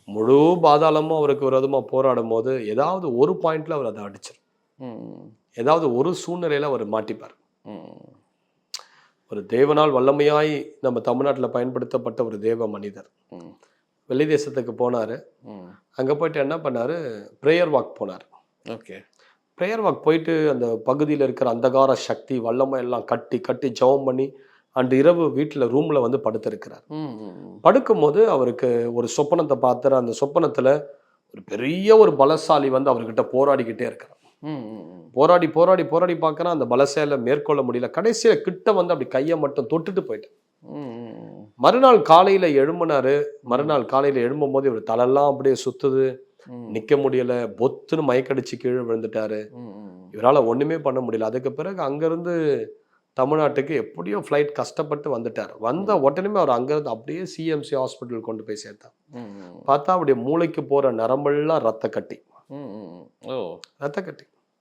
முழு பாதாளமும் அவருக்கு விரோதமா போராடும் போது ஏதாவது ஒரு பாயிண்ட்ல அவர் அதை அடிச்சிடும். ஏதாவது ஒரு சூழ்நிலையில அவர் மாட்டிப்பார். ஒரு தேவனால் வல்லமையாய் நம்ம தமிழ்நாட்டில் பயன்படுத்தப்பட்ட ஒரு தேவ மனிதர் வெளி தேசத்துக்கு போனாரு. அங்க போயிட்டு என்ன பண்ணாரு, ப்ரேயர் வாக் போனார். ஓகே. ப்ரேயர் வாக் போயிட்டு அந்த பகுதியில் இருக்கிற அந்தகார சக்தி வல்லமை எல்லாம் கட்டி ஜெபம் பண்ணி அன்று இரவு வீட்டில் ரூம்ல படுத்திருக்கிறார். படுக்கும்போது அவருக்கு ஒரு சொப்பனத்தை பார்த்தாரு. அந்த சொப்பனத்துல ஒரு பெரிய ஒரு பலசாலி அவர்கிட்ட போராடிக்கிட்டே இருக்கிறார். போராடி போராடி போராடி பார்க்கறான், அந்த பலசாலியை மேற்கொள்ள முடியல. கடைசியில கிட்ட அப்படி கையை மட்டும் தொட்டுட்டு போயிட்டான். மறுநாள் காலையில எழும்பினாரு. மறுநாள் காலையில எழும்பும் போது இவர் தலையெல்லாம் அப்படியே சுத்துது, நிக்க முடியல, பொத்துன்னு மயக்கடிச்சு கீழே விழுந்துட்டாரு. இவரால் ஒண்ணுமே பண்ண முடியல. அதுக்கு பிறகு அங்கிருந்து தமிழ்நாட்டுக்கு எப்படியோ ஃப்ளைட் கஷ்டப்பட்டு வந்துட்டார். வந்த உடனே அவர் அங்கிருந்து அப்படியே சிஎம்சி ஹாஸ்பிட்டல் கொண்டு போய் சேர்த்தார். பார்த்தா அப்படியே மூளைக்கு போற நரம்பெல்லாம் ரத்த கட்டி.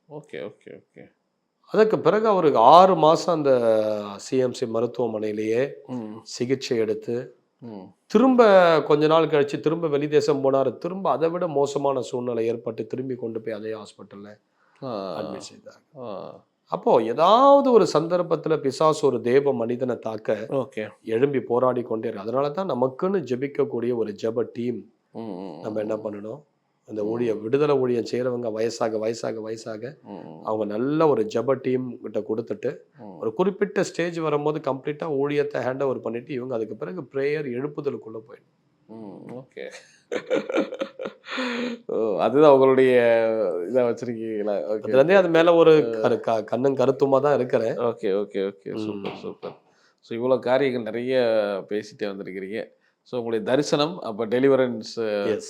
Okay okay okay. அதுக்கு பிறகு அவருக்கு 6 மாசம் அந்த சிஎம்சி மருத்துவமனையிலேயே சிகிச்சை எடுத்து திரும்ப கொஞ்ச நாள் கழிச்சு திரும்ப வெளி தேசம் போனார். திரும்ப அதை விட மோசமான சூழ்நிலை ஏற்பட்டு திரும்பி கொண்டு போய் அதே ஹாஸ்பிட்டல்ல அட்மிட் செய்தார். அப்போ ஏதாவது ஒரு சந்தர்ப்பத்துல பிசாசு ஒரு தேவ மனிதனை தாக்க எழும்பி போராடி கொண்டே இருக்கு. அதனாலதான் நமக்குன்னு ஜெபிக்கக்கூடிய ஒரு ஜெப டீம் நம்ம என்ன பண்ணணும், அந்த விடுதலை ஊழியம் செய்யறவங்க வயசாக அவங்க நல்ல ஒரு ஜெப டீம் கிட்ட கொடுத்துட்டு ஒரு குறிப்பிட்ட ஸ்டேஜ் வரும்போது கம்ப்ளீட்டா ஊழியத்தை ஹேண்ட் ஓவர் பண்ணிட்டு இவங்க அதுக்கு பிறகு ப்ரேயர் எழுப்புதலுக்குள்ள போயிடும். ஓகே. அதுதான் உங்களுடைய இதை வச்சிருக்கீங்களா? அதுல இருந்தே அது மேல ஒரு கண்ணும் கருத்துமா தான் இருக்கிறேன். Okay okay okay. Super super. So இவ்வளோ காரியங்கள் நிறைய பேசிட்டே வந்திருக்கிறீங்க. ஸோ உங்களுடைய தரிசனம் அப்போ டெலிவரன்ஸ்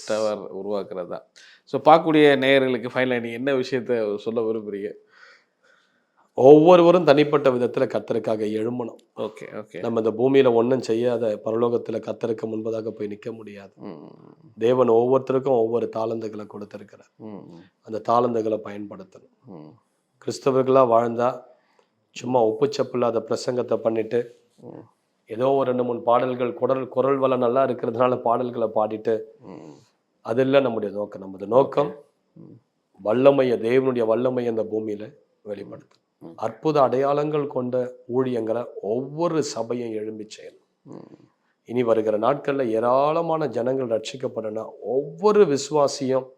டவர் உருவாக்குறது தான். ஸோ பார்க்கக்கூடிய நேயர்களுக்கு ஃபைனலாக நீங்கள் என்ன விஷயத்த சொல்ல விரும்புகிறீங்க? ஒவ்வொருவரும் தனிப்பட்ட விதத்துல கர்த்தருக்காக எழும்பணும். Okay okay. நம்ம இந்த பூமியில ஒன்றும் செய்யாத பரலோகத்துல கர்த்தருக்கு முன்பதாக போய் நிற்க முடியாது. தேவன் ஒவ்வொருத்தருக்கும் ஒவ்வொரு தாளந்துகளை கொடுத்திருக்கிறார். அந்த தாளந்துகளை பயன்படுத்தணும். கிறிஸ்தவர்களா வாழ்ந்தா சும்மா உப்புச்சப்பு இல்லாத பிரசங்கத்தை பண்ணிட்டு ஏதோ ஒரு 2-3 பாடல்கள் குரல் வளம் நல்லா இருக்கிறதுனால பாடல்களை பாடிட்டு அதெல்லாம் நம்முடைய நோக்கம். நமது நோக்கம் வல்லமையை, தேவனுடைய வல்லமையை அந்த பூமியில வெளிப்படுத்தும். அற்புத அடையாளங்கள் கொண்ட ஊழியங்களை ஒவ்வொரு சபையும் எழும்பி செய்யணும். இனி வருகிற நாட்கள்ல ஏராளமான ஜனங்கள் ரட்சிக்கப்படணும். ஒவ்வொரு விசுவாசியும்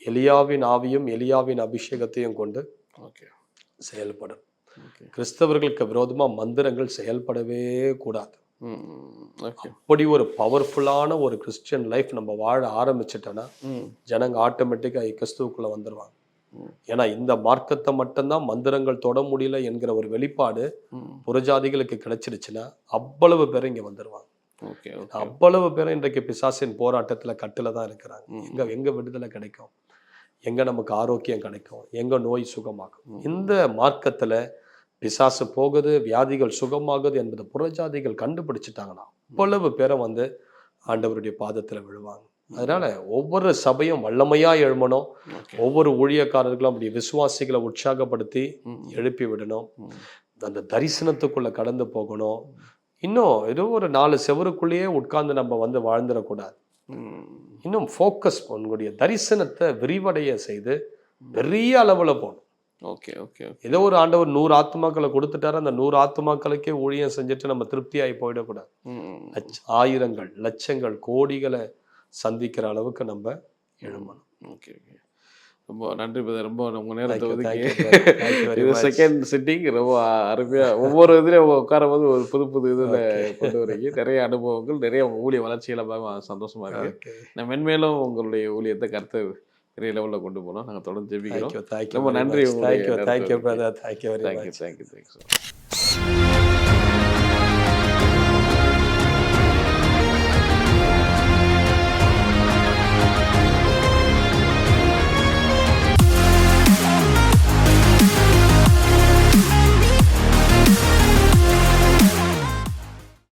எலியாவின் ஆவியும் எலியாவின் அபிஷேகத்தையும் கொண்டு செயல்படும். கிறிஸ்தவர்களுக்கு விரோதமா மந்திரங்கள் செயல்படவே கூடாது. அப்படி ஒரு பவர்ஃபுல்லான ஒரு கிறிஸ்டியன் லைஃப் நம்ம வாழ ஆரம்பிச்சிட்டோன்னா ஜனங்க ஆட்டோமேட்டிக்கா கிறிஸ்துவுக்குள்ள வந்துருவாங்க. ஏன்னா இந்த மார்க்கத்தை மட்டும்தான் மந்திரங்கள் தொட முடியல என்கிற ஒரு வெளிப்பாடு புறஜாதிகளுக்கு கிடைச்சிருச்சுன்னா அவ்வளவு பேர் இங்க வந்துருவாங்க. அவ்வளவு பேர் இன்றைக்கு பிசாசின் போராட்டத்துல கட்டுல தான் இருக்கிறாங்க. எங்க விடுதலை கிடைக்கும், எங்க நமக்கு ஆரோக்கியம் கிடைக்கும், எங்க நோய் சுகமாகும்? இந்த மார்க்கத்துல பிசாசு போகுது, வியாதிகள் சுகமாகுது என்பது புறஜாதிகள் கண்டுபிடிச்சிட்டாங்கன்னா அவ்வளவு பேரை வந்து ஆண்டவருடைய பாதத்துல விழுவாங்க. அதனால ஒவ்வொரு சபையும் வல்லமையா எழுமணும். ஒவ்வொரு ஊழியக்காரர்களும் அப்படி விசுவாசிகளை உற்சாகப்படுத்தி எழுப்பி விடணும். அந்த தரிசனத்துக்குள்ள கடந்து போகணும். இன்னும் ஏதோ ஒரு 4 செவருக்குள்ளேயே உட்கார்ந்து நம்ம வந்து வாழ்ந்துடக்கூடாது. இன்னும் ஃபோக்கஸ், உங்களுடைய தரிசனத்தை விரிவடைய செய்து பெரிய அளவுல போகணும். Okay okay. ஏதோ ஒரு ஆண்டவர் 100 ஆத்மாக்களை கொடுத்துட்டாரு, அந்த 100 ஆத்மாக்களுக்கே ஊழியம் செஞ்சுட்டு நம்ம திருப்தியாகி போயிடக்கூடாது. ஆயிரங்கள், லட்சங்கள், கோடிகளை சந்திக்கிற அளவுக்கு நம்ம எழுமணும். Okay okay. ரொம்ப நன்றி பிரதர். ரொம்ப உங்கள் நேரத்தை ஒதுக்கி இது செகண்ட் சிட்டிங் ரொம்ப அருமையாக ஒவ்வொரு இதுலேயும் உட்காரும் போது ஒரு புது இதில் கொண்டு வரீங்க. நிறைய அனுபவங்கள், நிறைய ஊழிய வளர்ச்சியில் சந்தோஷமா இருக்கு. நான் மென்மேலும் உங்களுடைய ஊழியத்தை கருத்து பெரிய லெவலில் கொண்டு போனோம். நாங்கள் தொடர்ந்து ஜெபிக்கிறோம். ரொம்ப நன்றி. Thank you brother. Thank you very much. Thank you.